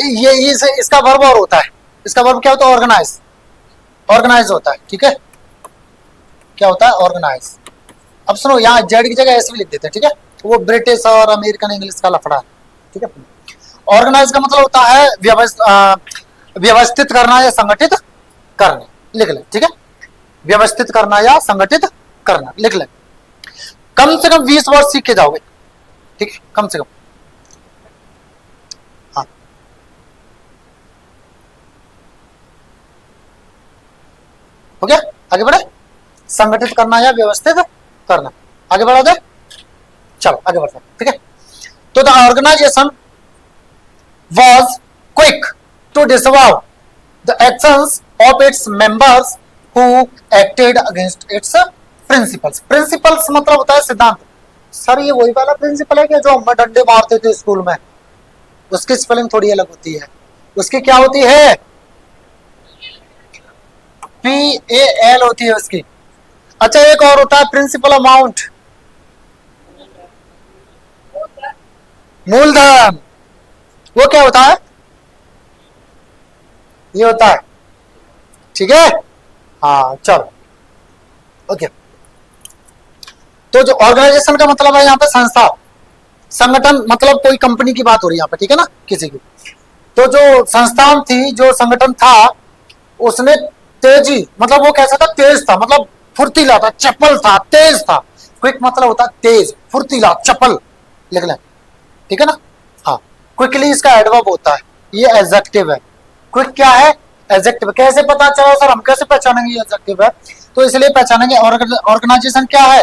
ये इसका वर्ब और होता है, इसका वर्ब क्या होता है? ऑर्गेनाइज, ऑर्गेनाइज होता है, ठीक है। क्या होता है? ऑर्गेनाइज। अब सुनो, यहाँ जेड की जगह ऐसे भी लिख देते हैं, ठीक है, वो ब्रिटिश और अमेरिकन इंग्लिश का लफड़ा है, ठीक है। ऑर्गेनाइज का मतलब होता है व्यवस्थित करना या संगठित करना, लिख ले, ठीक है, व्यवस्थित करना या संगठित करना, लिख ले। कम से कम 20 वर्ड सीख के जाओगे, ठीक है, कम से कम। हाँ, हो गया, आगे बढ़े। संगठित करना या व्यवस्थित करना, आगे बढ़ा दे, चलो आगे बढ़ते हैं, ठीक है। तो the organization was quick to disavow the actions of its members who acted against its principles. Principles मतलब होता है सिद्धांत। सर ये वही वाला प्रिंसिपल है कि जो हम डंडे मारते थे स्कूल में? उसकी स्पेलिंग थोड़ी अलग होती है, उसकी क्या होती है? PAL होती है उसकी। अच्छा, एक और होता है प्रिंसिपल अमाउंट, मूलधन। वो क्या होता है? ये होता है, ठीक है। हाँ चलो, ओके। तो जो ऑर्गेनाइजेशन का मतलब है यहाँ पे संस्था, संगठन मतलब कोई कंपनी की बात हो रही है यहाँ पे, ठीक है ना, किसी की। तो जो संस्थान थी, जो संगठन था, उसने तेजी, मतलब वो कैसा था? तेज था, मतलब फुर्तीला था, चपल था, तेज था। क्विक मतलब होता है तेज, फुर्तीला, चपल, लिख लें, ठीक है ना। हाँ, क्विकली इसका एडवर्ब होता है, ये एडजेक्टिव है। क्विक क्या है? एडजेक्टिव। कैसे पता चला सर, हम कैसे पहचानेंगे एडजेक्टिव है? तो इसलिए पहचानेंगे, ऑर्गेनाइजेशन क्या है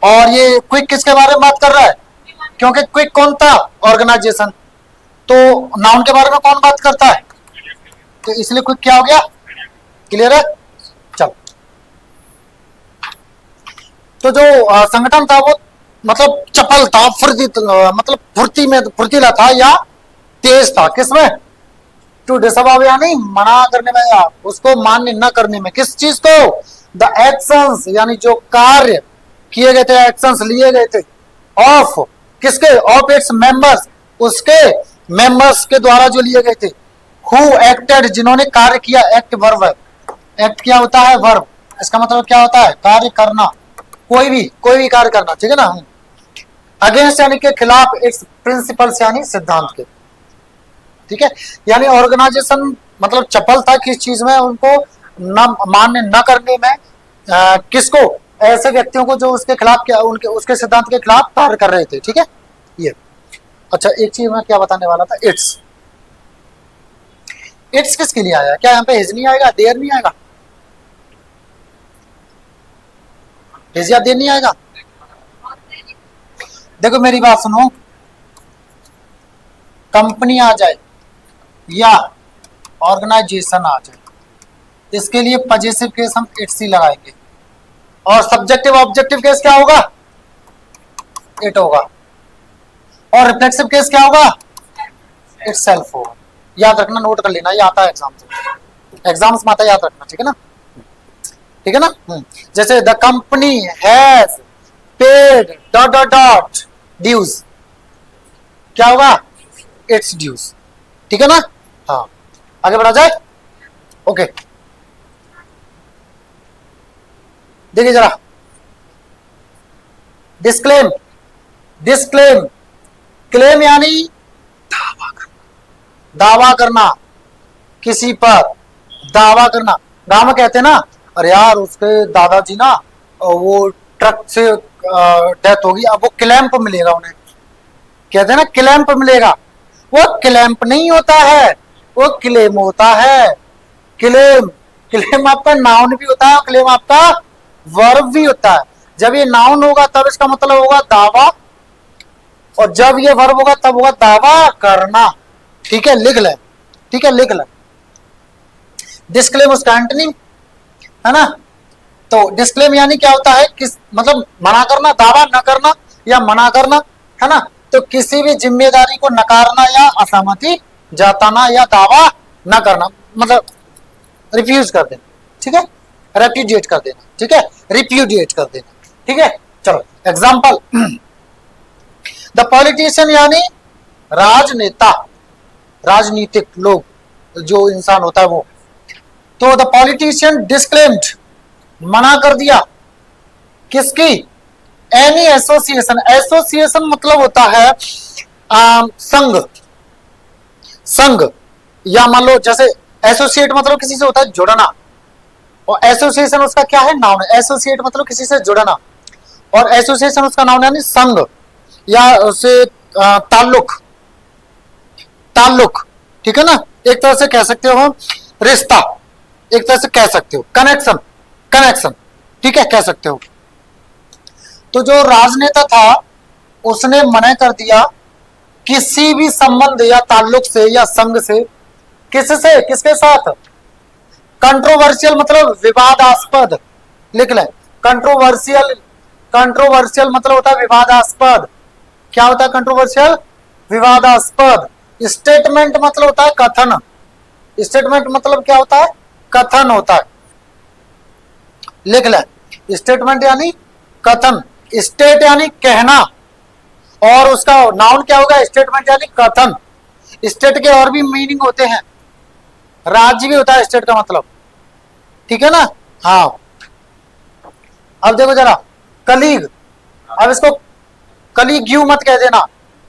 और ये क्विक किसके बारे में बात कर रहा है, क्योंकि क्विक कौन था? ऑर्गेनाइजेशन। तो नाउन के बारे में कौन बात करता है? तो इसलिए क्विक क्या हो गया? क्लियर है, चलो। तो जो संगठन था वो मतलब चपल था, मतलब फुर्तीला था या तेज था, किसमें? टू डिसअवॉव यानी मना करने में, या उसको मान्य न करने में। किस चीज को? द एक्शंस, यानी जो कार्य किए गए थे, एक्शंस लिए गए थे, ऑफ किसके? ऑफ इट्स मेंबर्स, उसके मेंबर्स के द्वारा जो लिए गए थे। हु एक्टेड, जिन्होंने कार्य किया। एक्ट वर्ब है, एक्ट क्या होता है? वर्ब। इसका मतलब क्या होता है? कार्य करना, कोई भी कार्य करना, ठीक है ना। अगेंस्ट यानी के खिलाफ, इट्स प्रिंसिपल्स यानी सिद्धांत के, ठीक है। यानी ऑर्गेनाइजेशन मतलब चपल था किस चीज में? उनको न मान्य न करने में। किसको? ऐसे व्यक्तियों को जो उसके खिलाफ क्या, उनके उसके सिद्धांत के खिलाफ कार्य कर रहे थे, ठीक है ये। अच्छा, एक चीज मैं क्या बताने वाला था, इट्स। इट्स किसके लिए आया? क्या यहाँ पे हिज नहीं आएगा, देर नहीं आएगा? हिज या देर नहीं आएगा? देखो मेरी बात सुनो, कंपनी आ जाए या ऑर्गेनाइजेशन आ जाए, इसके लिए पजेसिव केस हम इट्स ही लगाएंगे, और सब्जेक्टिव ऑब्जेक्टिव केस क्या होगा? इट होगा, और रिफ्लेक्सिव केस क्या होगा? इटसेल्फ होगा। याद रखना, नोट कर लेना, ये आता है एग्जाम्स में आता है, याद रखना, ठीक है ना, ठीक है ना। जैसे the company has paid dot dot dot dues, क्या होगा? इट्स ड्यूज, ठीक है ना। हाँ, आगे बढ़ा जाए, ओके। देखिए जरा, डिस्क्लेम, डिस्क्लेम, क्लेम यानी दावा करना, किसी पर दावा करना। गांव में कहते हैं ना, अरे यार उसके दादाजी ना वो ट्रक से डेथ होगी, अब वो क्लैंप मिलेगा उन्हें, कहते हैं ना क्लैंप मिलेगा। वो क्लैंप नहीं होता है, वो क्लेम होता है। क्लेम, क्लेम आपका नाउन भी होता है, क्लेम आपका वर्ब भी होता है। जब ये नाउन होगा तब इसका मतलब होगा दावा, और जब ये वर्ब होगा तब होगा दावा करना, ठीक है, लिख ले, ठीक है, लिख ले। डिस्क्लेम उसका एंटोनिम है ना। तो डिस्क्लेम यानी क्या होता है, किस मतलब मना करना, दावा न करना या मना करना, है ना। तो किसी भी जिम्मेदारी को नकारना या असहमति जताना या दावा न करना, मतलब रिफ्यूज कर देना, ठीक है, रेप्यूडिएट कर देना, ठीक है, रिप्यूडिएट कर देना, ठीक है। चलो एग्जाम्पल, द पॉलिटिशियन यानी राजनेता, राजनीतिक लोग, जो इंसान होता है वो। तो द पॉलिटिशियन डिस्क्लेम्ड, मना कर दिया, किसकी, एनी एसोसिएशन, एसोसिएशन मतलब होता है संघ, संघ, या मान लो जैसे एसोसिएट मतलब किसी से होता है जुड़ना, और एसोसिएशन उसका क्या है, नाउन है। एसोसिएट मतलब किसी से जुड़ना, और एसोसिएशन उसका नाउन है, यानी संघ या उसे ताल्लुक, ताल्लुक, ठीक है ना। एक तरह से कह सकते हो रिश्ता, एक तरह से कह सकते हो कनेक्शन, कनेक्शन, ठीक है, कह सकते हो। तो जो राजनेता था उसने मना कर दिया किसी भी संबंध या ताल्लुक से या संघ से, किससे, किसके साथ, कंट्रोवर्शियल मतलब विवादास्पद, लिख लें, कंट्रोवर्शियल, कंट्रोवर्शियल मतलब होता है विवादास्पद। क्या होता है कंट्रोवर्शियल, विवादास्पद। स्टेटमेंट मतलब होता है कथन, स्टेटमेंट मतलब क्या होता है, कथन होता है, लिख लें, स्टेटमेंट यानी कथन, स्टेट यानी कहना, और उसका नाउन क्या होगा, स्टेटमेंट यानी कथन। स्टेट के और भी मीनिंग होते हैं, राज्य भी होता है स्टेट का मतलब, ठीक है ना। हाँ, अब देखो जरा, कलीग, अब इसको कलीग यू मत कह देना,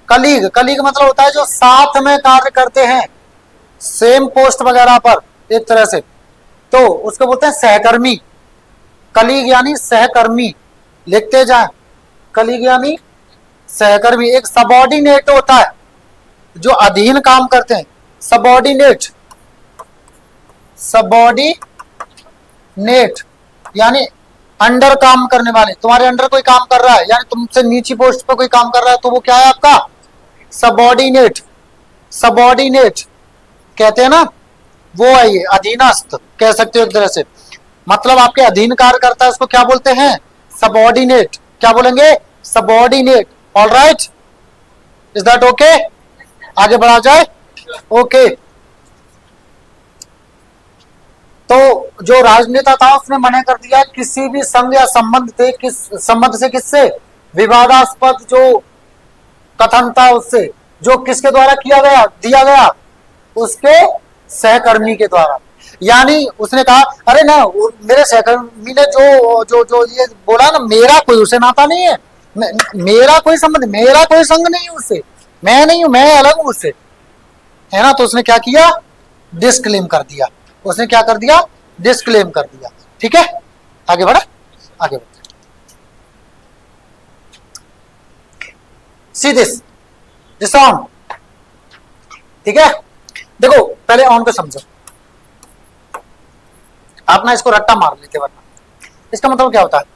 कलीग, कलीग मतलब होता है जो साथ में कार्य करते हैं, सेम पोस्ट वगैरह पर, एक तरह से, तो उसको बोलते हैं सहकर्मी। कलीग यानी सहकर्मी, लिखते जाएं, कलीग यानी सहकर्मी। एक सबऑर्डिनेट होता है जो अधीन काम करते हैं, सबऑर्डिनेट, सबऑर्डिनेट यानी अंडर काम करने वाले, तुम्हारे अंडर कोई काम कर रहा है, यानी तुमसे नीची पोस्ट पर कोई काम कर रहा है, तो वो क्या है आपका, सबऑर्डिनेट, सबऑर्डिनेट कहते हैं ना, वो है ये, अधीनस्थ कह सकते हो एक तरह से, मतलब आपके अधीन कार्य करता है, उसको क्या बोलते हैं, सबऑर्डिनेट। क्या बोलेंगे, subordinate. Alright, is that okay, आगे बढ़ा जाए, ओके। तो जो राजनेता था उसने मना कर दिया किसी भी संघ या संबंध से, किस संबंध से, किससे, विवादास्पद जो कथन था उससे, जो किसके द्वारा किया गया, दिया गया, उसके सहकर्मी के द्वारा। यानी उसने कहा अरे ना, मेरे सहकर्मी ने जो जो जो ये बोला ना, मेरा कोई उसे नाता नहीं है, मेरा कोई संबंध, मेरा कोई संग नहीं है उससे, मैं नहीं हूं, मैं अलग हूं उससे, है ना। तो उसने क्या किया, डिस्क्लेम कर दिया, उसने क्या कर दिया, डिस्क्लेम कर दिया, ठीक है। आगे बढ़ा, आगे बढ़ा, सी दिस, डिसऑन, ठीक है। देखो पहले ऑन को समझो, आप ना इसको रट्टा मार लेते, वरना इसका मतलब क्या होता है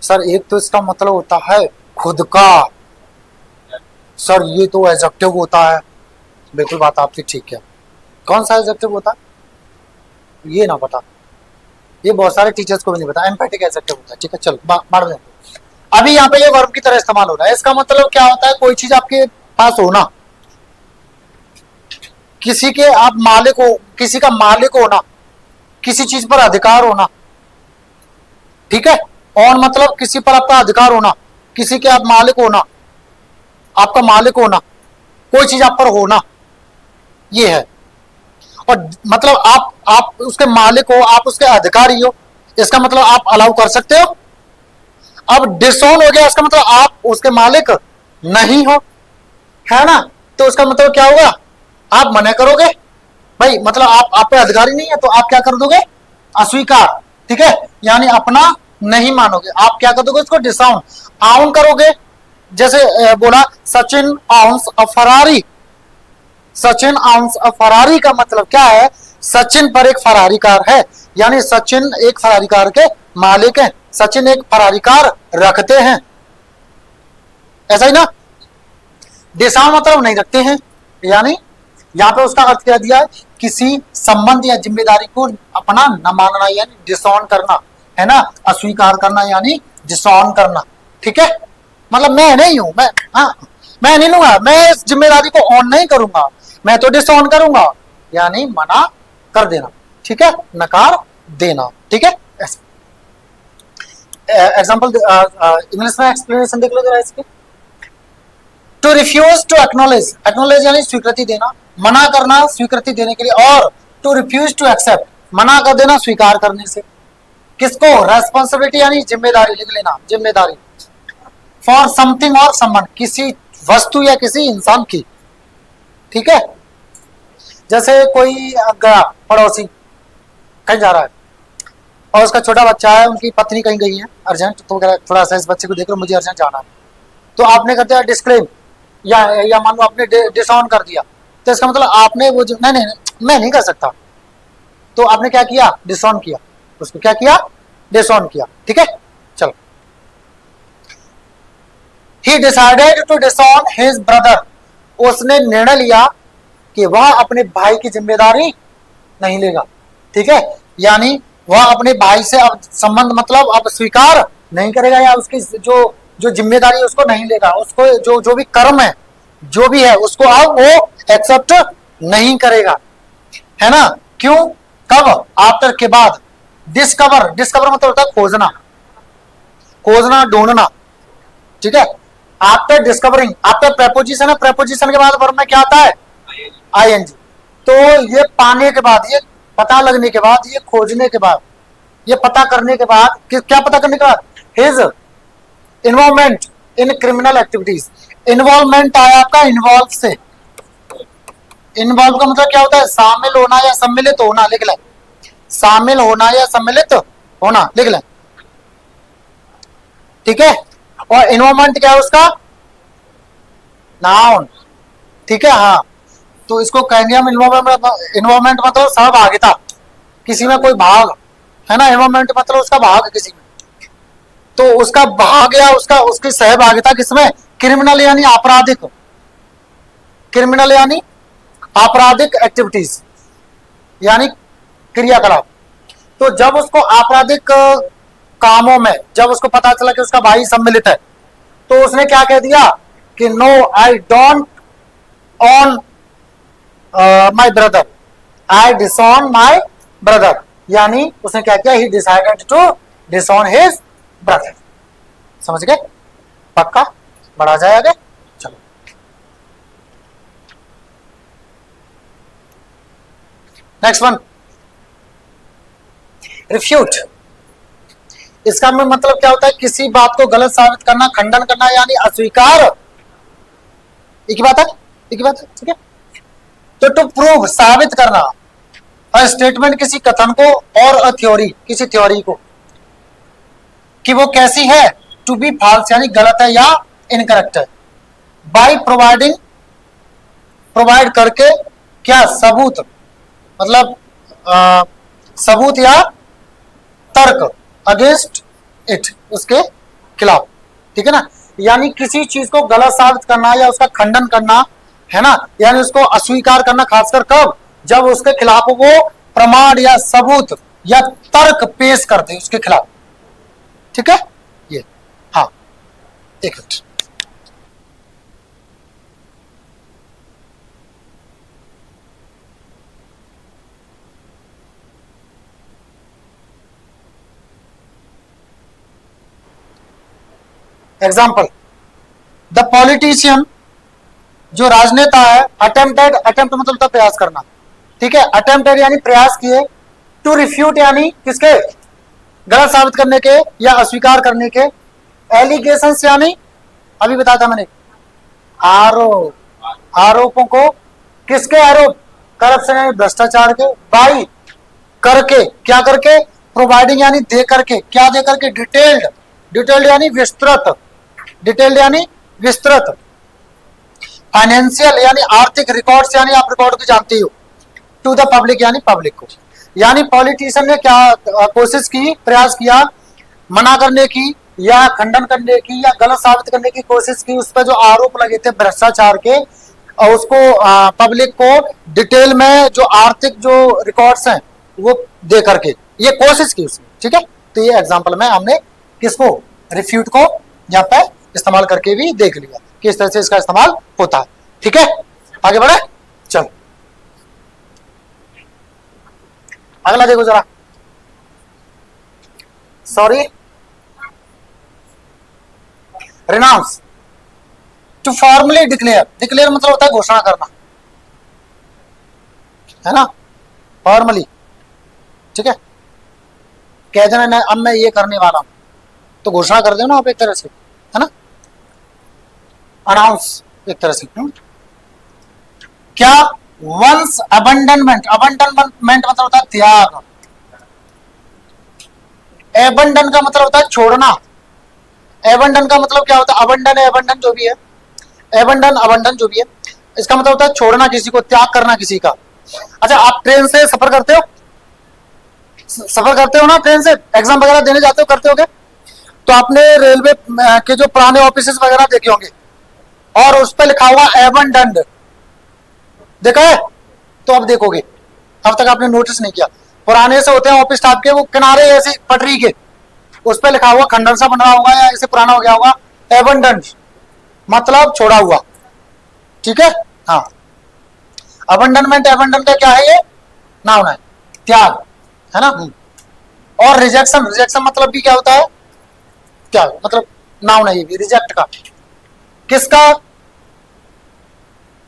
सर, एक तो इसका मतलब होता है खुद का, सर ये तो एडजेक्टिव होता है, बिल्कुल बात आपकी ठीक है, कौन सा एडजेक्टिव होता है ये ना पता, ये बहुत सारे टीचर्स को भी नहीं पता, एम्पैथिक एडजेक्टिव होता है, ठीक है। चलो बाढ़ में, अभी यहाँ पे ये वर्ब की तरह इस्तेमाल हो रहा है, इसका मतलब क्या होता है, कोई चीज आपके पास होना, किसी के आप मालिक हो, किसी का मालिक होना, किसी चीज पर अधिकार होना, ठीक है। और मतलब किसी पर आपका अधिकार होना, किसी के आप मालिक होना, आपका मालिक होना, कोई चीज आप पर होना, ये है। और मतलब आप उसके मालिक हो, आप उसके अधिकारी हो, इसका मतलब आप अलाउ कर सकते हो। अब डिसऑन हो गया, इसका मतलब आप उसके मालिक नहीं हो, है ना। तो उसका मतलब क्या होगा, आप मना करोगे भाई, मतलब आप पे अधिकारी नहीं है, तो आप क्या कर दोगे, अस्वीकार, ठीक है, यानी अपना नहीं मानोगे, आप क्या कर दोगे, उसको डिसऑन, आउन करोगे। जैसे बोला सचिन आउंस अ फरारी, सचिन आउंस अ फरारी का मतलब क्या है, सचिन पर एक फरारी कार है, यानी सचिन एक फरारी कार के मालिक हैं, सचिन एक फरारी कार रखते हैं, ऐसा ही ना। डिसऑन मतलब नहीं रखते हैं, यानी यहां पे उसका अर्थ क्या दिया है किसी संबंध या जिम्मेदारी को अपना न मानना यानी डिसऑन करना, है ना, अस्वीकार करना यानी डिसऑन करना। ठीक है, मतलब मैं नहीं हूं, मैं नहीं लूंगा, मैं इस जिम्मेदारी को ऑन नहीं करूंगा, मैं तो डिसऑन करूंगा यानी मना कर देना। ठीक है, नकार देना। ठीक है, एग्जाम्पल इंग्लिश में एक्सप्लेनेशन देख लो जरा इसके। To refuse to acknowledge, acknowledge यानी स्वीकृति देना, मना करना स्वीकृति देने के लिए, और टू रिफ्यूज टू एक्सेप्ट, मना कर देना स्वीकार करने से। किसको? रेस्पॉन्सिबिलिटी यानी जिम्मेदारी, लिख लेना जिम्मेदारी, फॉर समथिंग और समवन, किसी वस्तु या किसी इंसान की। ठीक है, जैसे कोई गया पड़ोसी कहीं जा रहा है और उसका छोटा बच्चा है, उनकी पत्नी कहीं गई है अर्जेंट, तो थोड़ा सा इस बच्चे को देख लो, मुझे अर्जेंट जाना है, तो आपने कर दिया डिस्क्लेम या मान लो आपने डिसऑन कर दिया, तो इसका मतलब आपने वो जो नहीं मैं नहीं कर सकता, तो आपने क्या किया? डिसऑन किया उसको, क्या किया? डिसऑन किया। ठीक है, चलो। He decided to disown his brother, उसने निर्णय लिया कि वह अपने भाई की जिम्मेदारी नहीं लेगा। ठीक है, यानी वह अपने भाई से अब संबंध मतलब अब स्वीकार नहीं करेगा, या उसकी जो जिम्मेदारी है उसको नहीं लेगा, उसको जो भी कर्म है जो भी है उसको अब वो एक्सेप्ट नहीं करेगा, है ना। क्यों? कब? आफ्टर के बाद। डिस्कवर, डिस्कवर मतलब होता है खोजना, खोजना, ढूंढना। ठीक है, आफ्टर डिस्कवरिंग, आफ्टर प्रेपोजिशन है, प्रेपोजिशन के बाद वर्ब में क्या आता है? आईएनजी। तो ये पाने के बाद, ये पता लगने के बाद, ये खोजने के बाद, ये पता करने के बाद, क्या पता करने के बाद? His involvement in criminal activities. Involvement आया आपका इन्वॉल्व से, इन्वॉल्व का मतलब क्या होता है? शामिल होना या सम्मिलित होना, लिख लें, शामिल होना या सम्मिलित होना, लिख लें। ठीक है, और इन्वॉल्वमेंट क्या है उसका? नाउन। ठीक है, हाँ, तो इसको कहेंगे हम इन्वॉल्वमेंट मतलब सहभागिता, किसी में कोई भाग, है ना। इन्वॉल्वमेंट मतलब उसका भाग किसी में, तो उसका भाग या उसकी सहभागिता किसमें? क्रिमिनल यानी आपराधिक, क्रिमिनल यानी आपराधिक एक्टिविटीज यानी क्रियाकलाप। तो जब उसको आपराधिक कामों में जब उसको पता चला कि उसका भाई सम्मिलित है, तो उसने क्या कह दिया कि no I don't own my brother, I disown my brother, यानी उसने क्या किया? He decided to disown his brother. समझ गए? पक्का? बढ़ा जाए आगे, चलो। Next one, refute. इसका मतलब क्या होता है? किसी बात को गलत साबित करना, खंडन करना यानी अस्वीकार। एक ही बात है, एक ही बात है। ठीक है, तो टू प्रूव, साबित करना, अ स्टेटमेंट किसी कथन को, और अ थ्योरी किसी थ्योरी को, कि वो कैसी है? टू बी फॉल्स यानी गलत है या इनकरेक्ट है। बाय प्रोवाइडिंग, प्रोवाइड करके, क्या? सबूत, मतलब सबूत या तर्क, अगेंस्ट इट, उसके खिलाफ। ठीक है ना, यानी किसी चीज को गलत साबित करना या उसका खंडन करना, है ना, यानी उसको अस्वीकार करना, खासकर कब? जब उसके खिलाफ वो प्रमाण या सबूत या तर्क पेश करते उसके खिलाफ। ठीक है, ये, हाँ, एक मिनट। एग्जाम्पल, द पॉलिटिशियन, जो राजनेता है, अटेम्प्टेड, अटेम्प्ट मतलब होता प्रयास करना। ठीक है, अटेम्प्टेड यानी प्रयास किए, टू रिफ्यूट यानी किसके? गलत साबित करने के या अस्वीकार करने के। एलिगेशंस यानी अभी बताया था मैंने, आरोप, आरोपों को, किसके आरोप? करप्शन यानी भ्रष्टाचार के। बाई, करके, क्या करके? प्रोवाइडिंग यानी दे करके, क्या दे करके? डिटेल्ड, डिटेल्ड यानी विस्तृत, डिटेल्ड यानी विस्तृत। फाइनेंशियल यानी आर्थिक, रिकॉर्ड्स यानी आप रिकॉर्ड को जानते हो। टू द पब्लिक यानी पब्लिक को। यानी पॉलिटिशियन ने क्या कोशिश की, प्रयास किया, मना करने की या खंडन करने की या गलत साबित करने की कोशिश की, उस पर जो आरोप लगे थे भ्रष्टाचार के, और उसको पब्लिक को डिटेल में जो आर्थिक जो रिकॉर्ड्स हैं वो दे करके ये कोशिश की उसने, ठीक है। तो ये एग्जांपल में हमने किसको, रिफ्यूट को यहाँ पे इस्तेमाल करके भी देख लिया कि इस तरह से इसका इस्तेमाल होता है, ठीक है। आगे बढ़े, चल अगला देखो जरा, sorry, renounce, to formally declare, declare मतलब होता है घोषणा करना, है ना, फॉर्मली, ठीक है। कह देना ना अब मैं ये करने वाला हूं, तो घोषणा कर दो ना आप एक तरह से, है ना, अनाउंस एक तरह से। क्या, वंस अबंडनमेंट, अबंडनमेंट मतलब होता है त्याग, एबंडन का मतलब होता है छोड़ना, एबंडन का मतलब क्या होता है, अबंडन एबंडन जो भी है, एबंडन अबंडन जो भी है, इसका मतलब होता है छोड़ना किसी को, त्याग करना किसी का। अच्छा, आप ट्रेन से सफर करते हो, सफर करते हो ना ट्रेन से, एग्जाम वगैरह देने जाते हो, करते होगे, तो आपने रेलवे के जो पुराने ऑफिस वगैरह देखे होंगे और उस पर लिखा हुआ एबंडन, देखा है, तो अब देखोगे, अब तक आपने नोटिस नहीं किया, पुराने से होते हैं ऑफिस टाइप के, वो किनारे ऐसे पटरी के, उस पर लिखा हुआ खंडर सा बन रहा होगा या ऐसे पुराना हो गया होगा, एबंडन मतलब छोड़ा हुआ, ठीक है। हाँ, अबंडनमेंट, एबंडन का क्या है, ये नाउन है, त्याग, है ना। और रिजेक्शन, रिजेक्शन मतलब भी क्या होता है, त्याग मतलब नाउन है ये भी, रिजेक्ट का, किसका,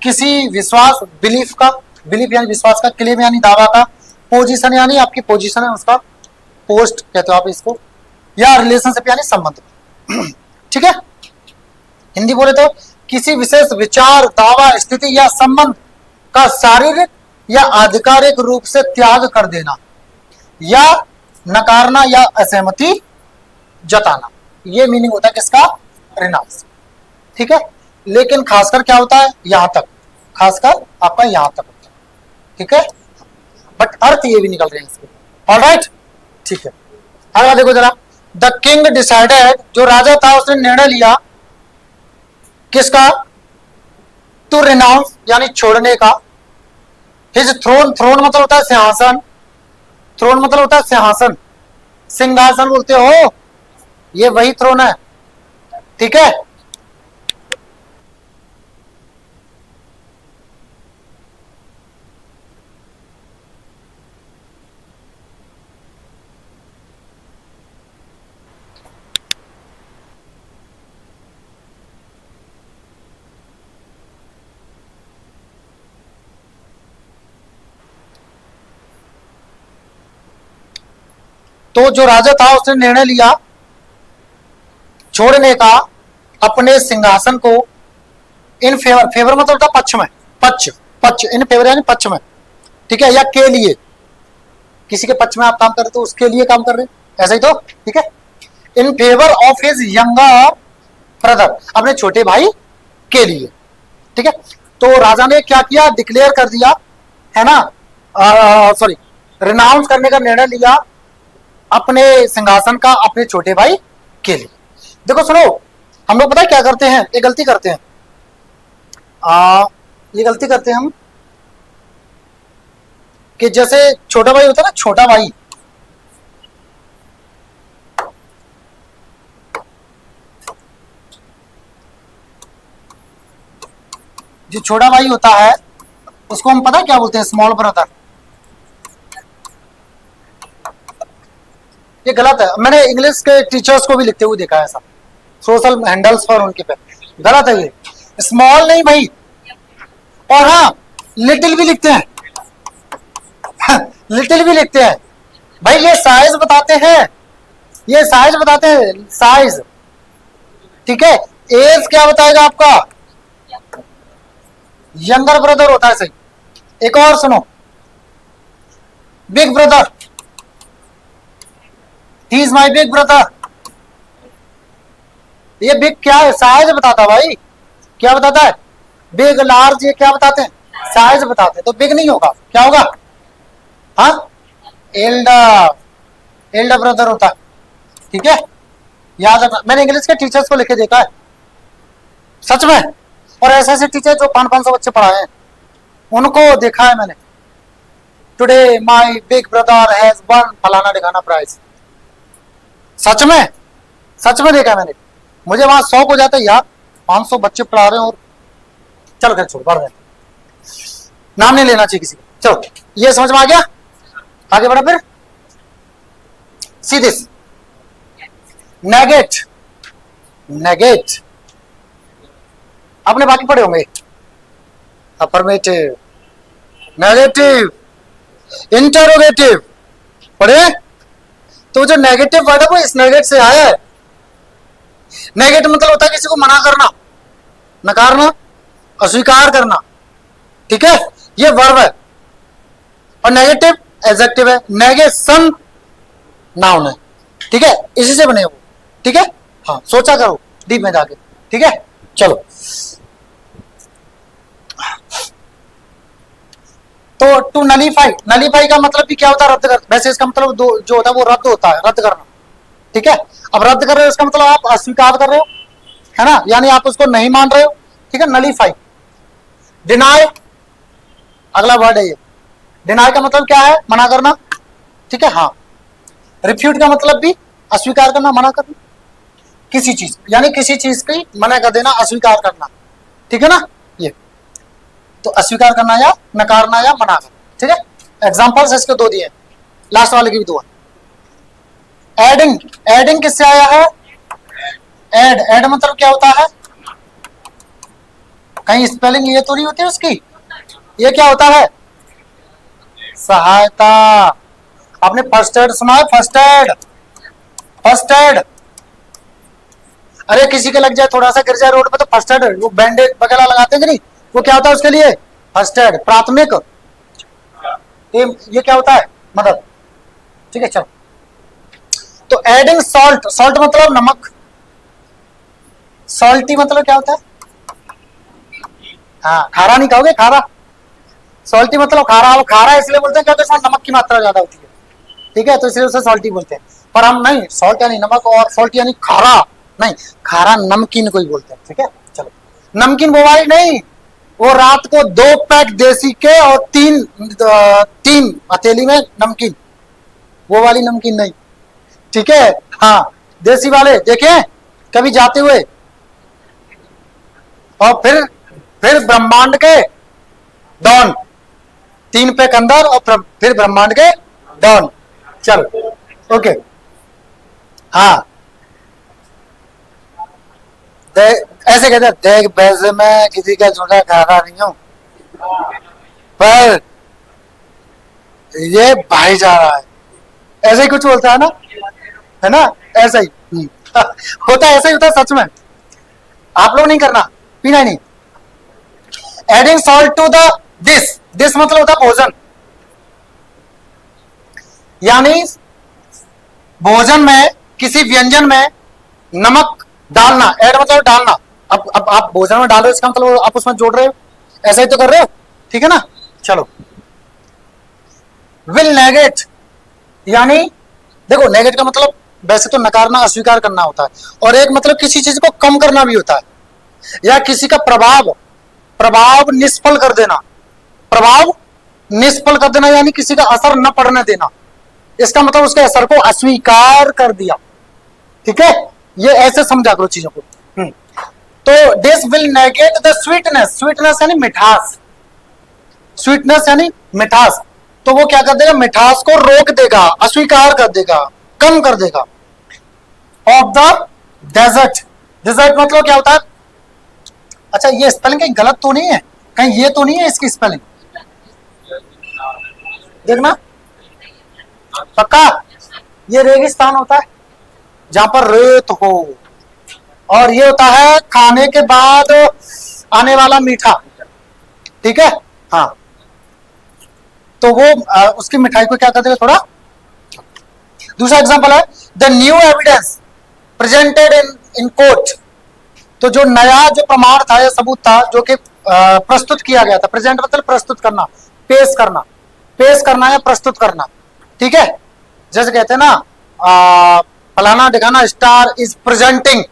किसी विश्वास, बिलीफ का, बिलीफ यानी विश्वास का, क्लेम यानी दावा का, पोजीशन यानी आपकी पोजीशन है उसका, पोस्ट कहते हो आप इसको, या रिलेशनशिप यानी संबंध, ठीक है। हिंदी बोले तो किसी विशेष विचार, दावा, स्थिति या संबंध का शारीरिक या आधिकारिक रूप से त्याग कर देना या नकारना या असहमति जताना, ये मीनिंग होता है किसका, रिनाउंस, ठीक है। लेकिन खासकर क्या होता है, यहां तक, खासकर आपका यहां तक होता है, ठीक है, बट अर्थ ये भी निकल रहे हैं इसके, ऑलराइट, ठीक है। अगला देखो जरा, द किंग डिसाइडेड, जो राजा था उसने निर्णय लिया किसका, टू रिनाउंस यानी छोड़ने का, हिज थ्रोन, थ्रोन मतलब होता है सिंहासन, थ्रोन मतलब होता है सिंहासन, सिंहासन बोलते हो, ये वही थ्रोन है, ठीक है। तो जो राजा था उसने निर्णय लिया छोड़ने का अपने सिंहासन को, इन फेवर, फेवर मतलब होता पक्ष में, पक्ष, पक्ष, इन फेवर यानी पक्ष में, ठीक है, या के लिए, किसी के पक्ष में आप काम कर रहे तो उसके लिए काम कर रहे, ऐसा ही तो, ठीक है। In favour of his younger brother, अपने छोटे भाई के लिए, ठीक है। तो राजा ने क्या किया, डिक्लेयर कर दिया, है ना, सॉरी, रिनाउंस करने का निर्णय लिया अपने सिंहासन का अपने छोटे भाई के लिए। देखो सुनो, हम लोग पता है क्या करते हैं, ये गलती करते हैं, ये गलती करते हैं हम कि जैसे छोटा भाई होता है ना, छोटा भाई, जो छोटा भाई होता है उसको हम पता है क्या बोलते हैं, स्मॉल ब्रदर। ये गलत है, मैंने इंग्लिश के टीचर्स को भी लिखते हुए देखा है ऐसा, सोशल हैंडल्स पर उनके पे, गलत है ये, स्मॉल नहीं भाई, और हाँ लिटिल भी लिखते हैं, लिटिल भी लिखते हैं भाई, ये साइज बताते हैं, ये साइज बताते हैं, साइज, ठीक है। एज क्या बताएगा आपका, यंगर ब्रदर होता है, सही। एक और सुनो, big brother, he is my big brother, ये बिग क्या है, साइज बताता भाई, क्या बताता है, बिग लार्ज, ये क्या बताते हैं, साइज बताते हैं, तो बिग नहीं होगा, क्या होगा, हाँ, एल्डर, एल्डर ब्रदर होता है, ठीक है, याद रखना, मैंने इंग्लिश के टीचर्स को लिखे देखा है, सच में, और ऐसे ऐसे टीचर जो 500-500 बच्चे पढ़ाए हैं, उनको देखा है मैंने। Today my big brother has one फलाना ढिकाना प्राइज। सच में देखा है मैंने। मुझे वहां शौक हो जाता है यार, 500 बच्चे पढ़ा रहे हैं और चल कर छोड़ बढ़ रहे, नाम नहीं लेना चाहिए किसी का। चलो ये समझ में आ गया, आगे बढ़ा। फिर सी दिस नेगेट, नेगेट आपने बाकी पढ़े होंगे, अफर्मेटिव, नेगेटिव, इंटरोगेटिव पढ़े। तो जो नेगेटिव वर्ड है वो इस नेगेट से आया है। नेगेट मतलब होता है किसी को मना करना, नकारना, अस्वीकार करना, ठीक है, ये वर्ब है। और नेगेटिव एडजेक्टिव है, नेगेशन नाउन है, ठीक है, इसी से बने वो, ठीक है। हाँ सोचा करो डीप में जाके, ठीक है। चलो तो टू नलीफाई, नलीफाई का मतलब भी क्या होता है, रद्द कर। वैसे इसका मतलब जो होता है वो रद्द होता है, रद्द करना, ठीक है। अब रद्द कर रहे हो इसका मतलब आप अस्वीकार कर रहे हो, है ना, यानी आप उसको नहीं मान रहे हो, ठीक है, नलीफाई। डिनाई अगला वर्ड है ये। डिनाई का मतलब क्या है, मना करना, ठीक है। हाँ रिफ्यूट का मतलब भी अस्वीकार करना, मना करना किसी चीज, यानी किसी चीज की मना कर देना, अस्वीकार करना, ठीक है ना। ये तो अस्वीकार करना या नकारना या मना करना, ठीक है। एग्जांपल्स इसके दो दिए, लास्ट वाले की भी दो है। एडिंग, एडिंग किससे आया है, एड, एड मतलब क्या होता है, कहीं स्पेलिंग ये तो नहीं होती उसकी, ये क्या होता है, सहायता। आपने फर्स्ट एड सुना है, फर्स्ट एड, फर्स्ट एड। अरे किसी के लग जाए, थोड़ा सा गिर जाए रोड पे तो फर्स्ट एड, वो बैंडेज वगैरह लगाते हैं कि नहीं, वो क्या होता है उसके लिए, फर्स्ट एड, प्राथमिक। ये क्या होता है, मदद, ठीक है। चलो तो एडिंग सॉल्ट, सॉल्ट मतलब नमक, सॉल्टी मतलब क्या होता है, हाँ खारा नहीं कहोगे, खारा, सॉल्टी मतलब खारा। वो खारा इसलिए बोलते हैं क्योंकि इसमें नमक की मात्रा ज्यादा होती है, ठीक है, तो इसलिए उसे सॉल्टी बोलते हैं। पर हम नहीं, सॉल्ट यानी नमक और सॉल्ट यानी खारा नहीं, खारा नमकीन को ही बोलते हैं, ठीक है। चलो नमकीन वो वाली नहीं, वो रात को 2 पैक देसी के और 3 हथेली में नमकीन, वो वाली नमकीन नहीं, ठीक है। हाँ देसी वाले देखे कभी जाते हुए, और फिर ब्रह्मांड के डॉन, 3 पैक अंदर और फिर ब्रह्मांड के डॉन। चलो ओके। हाँ ऐसे कहते हैं, देख वैसे मैं किसी का झूठा खाना नहीं हूं, पर ये भाई जा रहा है, ऐसे ही कुछ बोलता है ना, ऐसा ही होता है, ऐसा ही होता है सच में। आप लोग नहीं करना, पीना ही नहीं। Adding salt to the dish, dish मतलब होता है भोजन, यानी भोजन में, किसी व्यंजन में नमक डालना, ऐड मतलब डालना। अब आप भोजन में डालो, इसका मतलब आप उसमें जोड़ रहे हो, ऐसा ही तो कर रहे हो, ठीक है ना। चलो विल नेगेट, यानी देखो नेगेट का मतलब वैसे तो नकारना, अस्वीकार करना होता है, और एक मतलब किसी चीज को कम करना भी होता है, या किसी का प्रभाव निष्फल कर देना, प्रभाव निष्फल कर देना यानी किसी का असर न पड़ने देना, इसका मतलब उसके असर को अस्वीकार कर दिया, ठीक है। ये ऐसे समझा करो चीजों को। तो this will negate the sweetness, sweetness यानी मिठास, स्वीटनेस यानी मिठास, तो वो क्या कर देगा, मिठास को रोक देगा, अस्वीकार कर देगा, कम कर देगा। ऑफ द डेजर्ट, डेजर्ट मतलब क्या होता है, अच्छा ये स्पेलिंग कहीं गलत तो नहीं है, कहीं ये तो नहीं है इसकी स्पेलिंग, देखना पक्का। ये रेगिस्तान होता है जहां पर रेत हो, और ये होता है खाने के बाद आने वाला मीठा, ठीक है। हाँ तो वो उसकी मिठाई को क्या कर देगा थोड़ा। दूसरा एग्जांपल है the new evidence presented in court, तो जो नया जो प्रमाण था या सबूत था जो कि प्रस्तुत किया गया था, प्रेजेंट मतलब प्रस्तुत करना, पेश करना, पेश करना या प्रस्तुत करना, ठीक है। जैसे कहते हैं ना फलाना ढिकाना star is presenting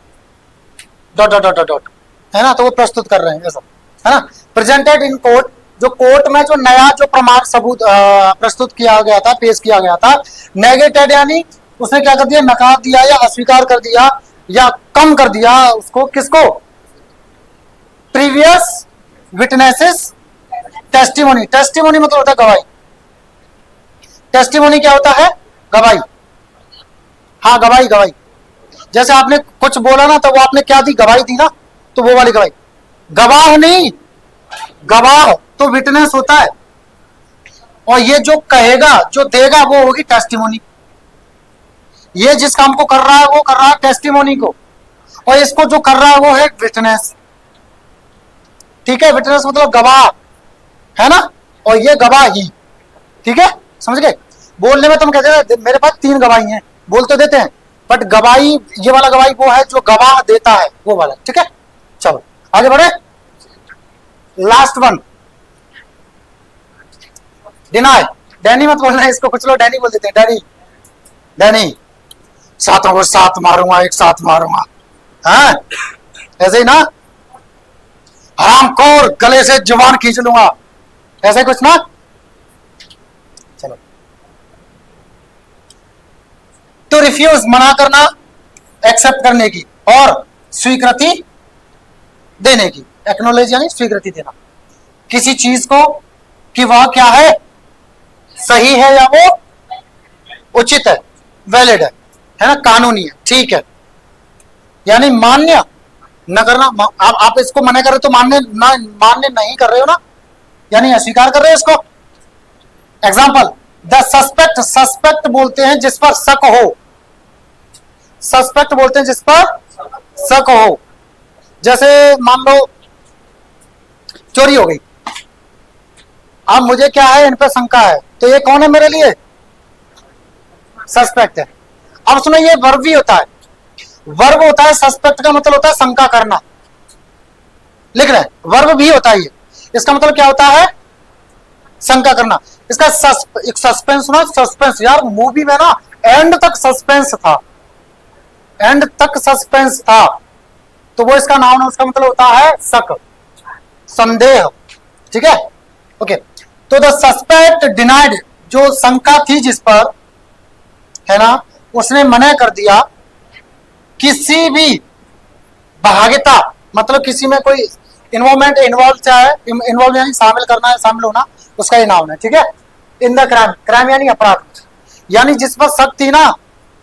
dot dot dot dot, है ना, तो वो प्रस्तुत कर रहे हैं ऐसा, है ना। प्रेजेंटेड इन कोर्ट, जो कोर्ट में जो नया जो प्रमाण सबूत प्रस्तुत किया गया था, पेश किया गया था। नेगेटेड यानी उसने क्या कर दिया, नकार दिया या अस्वीकार कर दिया या कम कर दिया उसको, किसको, प्रीवियस विटनेसेस टेस्टिमोनी। टेस्टिमोनी मतलब होता है गवाही। टेस्टिमोनी क्या होता है, गवाही। हाँ गवाही, गवाही। जैसे आपने कुछ बोला ना, तो वो आपने क्या दी, गवाही दी ना, तो वो वाली गवाही। गवाह नहीं, गवाह तो विटनेस होता है, और ये जो कहेगा, जो देगा, वो होगी टेस्टिमोनी। ये जिस काम को कर रहा है वो कर रहा है टेस्टिमोनी को, और इसको जो कर रहा है वो है विटनेस। ठीक है, विटनेस मतलब गवाह, है ना, और ये गवाही। ठीक है, समझ गए। बोलने में तुम कहते हैं मेरे पास 3 गवाही हैं, बोल तो देते हैं, बट गवाही, ये वाला गवाही वो है जो गवाह देता है, वो वाला। ठीक है, चलो आगे बढ़े। Last one, deny. डैनी मत बोलना है इसको, कुछ लोग डैनी बोल देते हैं, डैनी, डैनी, सातों को 7 मारूंगा, एक साथ मारूंगा, हाँ ऐसे ही ना, हरामखोर, गले से जुबान खींच लूंगा, ऐसे कुछ ना। चलो, तो रिफ्यूज मना करना, एक्सेप्ट करने की, और स्वीकृति देने की। एक्नॉलेज यानी स्वीकृति देना किसी चीज को कि वह क्या है, सही है या वो उचित है, वैलिड है ना, कानूनी है, ठीक है, यानी मान्य न करना। आप इसको मना कर रहे हो तो मान्य नहीं कर रहे हो ना, यानी अस्वीकार कर रहे हो इसको। एग्जाम्पल, द सस्पेक्ट, सस्पेक्ट बोलते हैं जिस पर शक हो, सस्पेक्ट बोलते हैं जिस पर शक हो। जैसे मान लो चोरी हो गई, अब मुझे क्या है, इन पर शंका है, तो ये कौन है मेरे लिए, सस्पेक्ट है। अब सुनो, ये वर्ब भी होता है, वर्ब होता है, सस्पेक्ट का मतलब होता है शंका करना, लिख रहे हैं, वर्ब भी होता है ये, इसका मतलब क्या होता है, शंका करना। इसका एक सस्पेंस सुना, सस्पेंस यार मूवी में ना एंड तक सस्पेंस था, एंड तक सस्पेंस था, तो वो इसका नाम है, उसका मतलब होता है शक, संदेह। ठीक है, ओके। तो द सस्पेक्ट डिनाइड, जो शंका थी जिस पर, है ना, उसने मना कर दिया किसी भी भागिता, मतलब किसी में कोई इन्वॉल्वमेंट, इन्वॉल्व क्या है, इन्वॉल्व यानी शामिल करना है, शामिल होना, उसका ये नाम है। ठीक है, इन द क्राइम, क्राइम यानी अपराध, यानी जिस पर शक थी ना,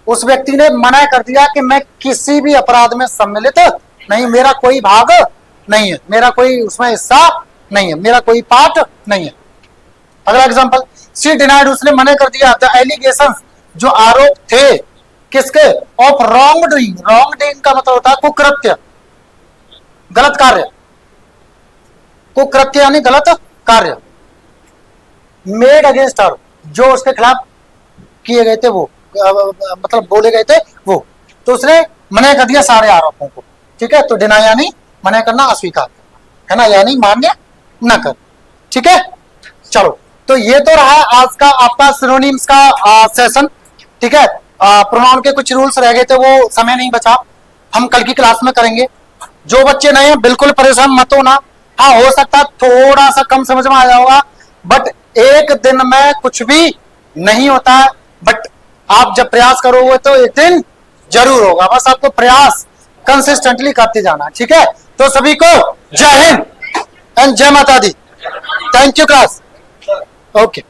उस व्यक्ति ने मना कर दिया कि मैं किसी भी अपराध में सम्मिलित नहीं, मेरा कोई भाग नहीं है, मेरा कोई उसमें हिस्सा नहीं है, मेरा कोई पार्ट नहीं है। अगला एग्जांपल, शी डिनाइड, उसने मना कर दिया द एलिगेशंस, जो आरोप थे, किसके, of wrong doing. Wrong doing का मतलब होता है कुकृत्य, गलत कार्य, कुकृत्य यानी गलत कार्य, मेड अगेंस्ट हर, जो उसके खिलाफ किए गए थे, वो मतलब बोले गए थे वो, तो उसने मना कर दिया सारे आरोपों को। ठीक है, तो डिनाई यानी मना करना, अस्वीकार करना, है ना, यानी मान्य न कर। ठीक है, चलो, तो ये तो रहा आज का आपका सिनोनिम्स का सेशन। ठीक है, प्रोनाउन के कुछ रूल्स रह गए थे, वो समय नहीं बचा, हम कल की क्लास में करेंगे। जो बच्चे नए हैं बिल्कुल परेशान मत होना, हाँ हो सकता है थोड़ा सा कम समझ में आया होगा, बट एक दिन में कुछ भी नहीं होता है, बट आप जब प्रयास करोगे तो एक दिन जरूर होगा, बस आपको प्रयास कंसिस्टेंटली करते जाना। ठीक है, तो सभी को जय हिंद एंड जय माता दी। Thank you class, okay.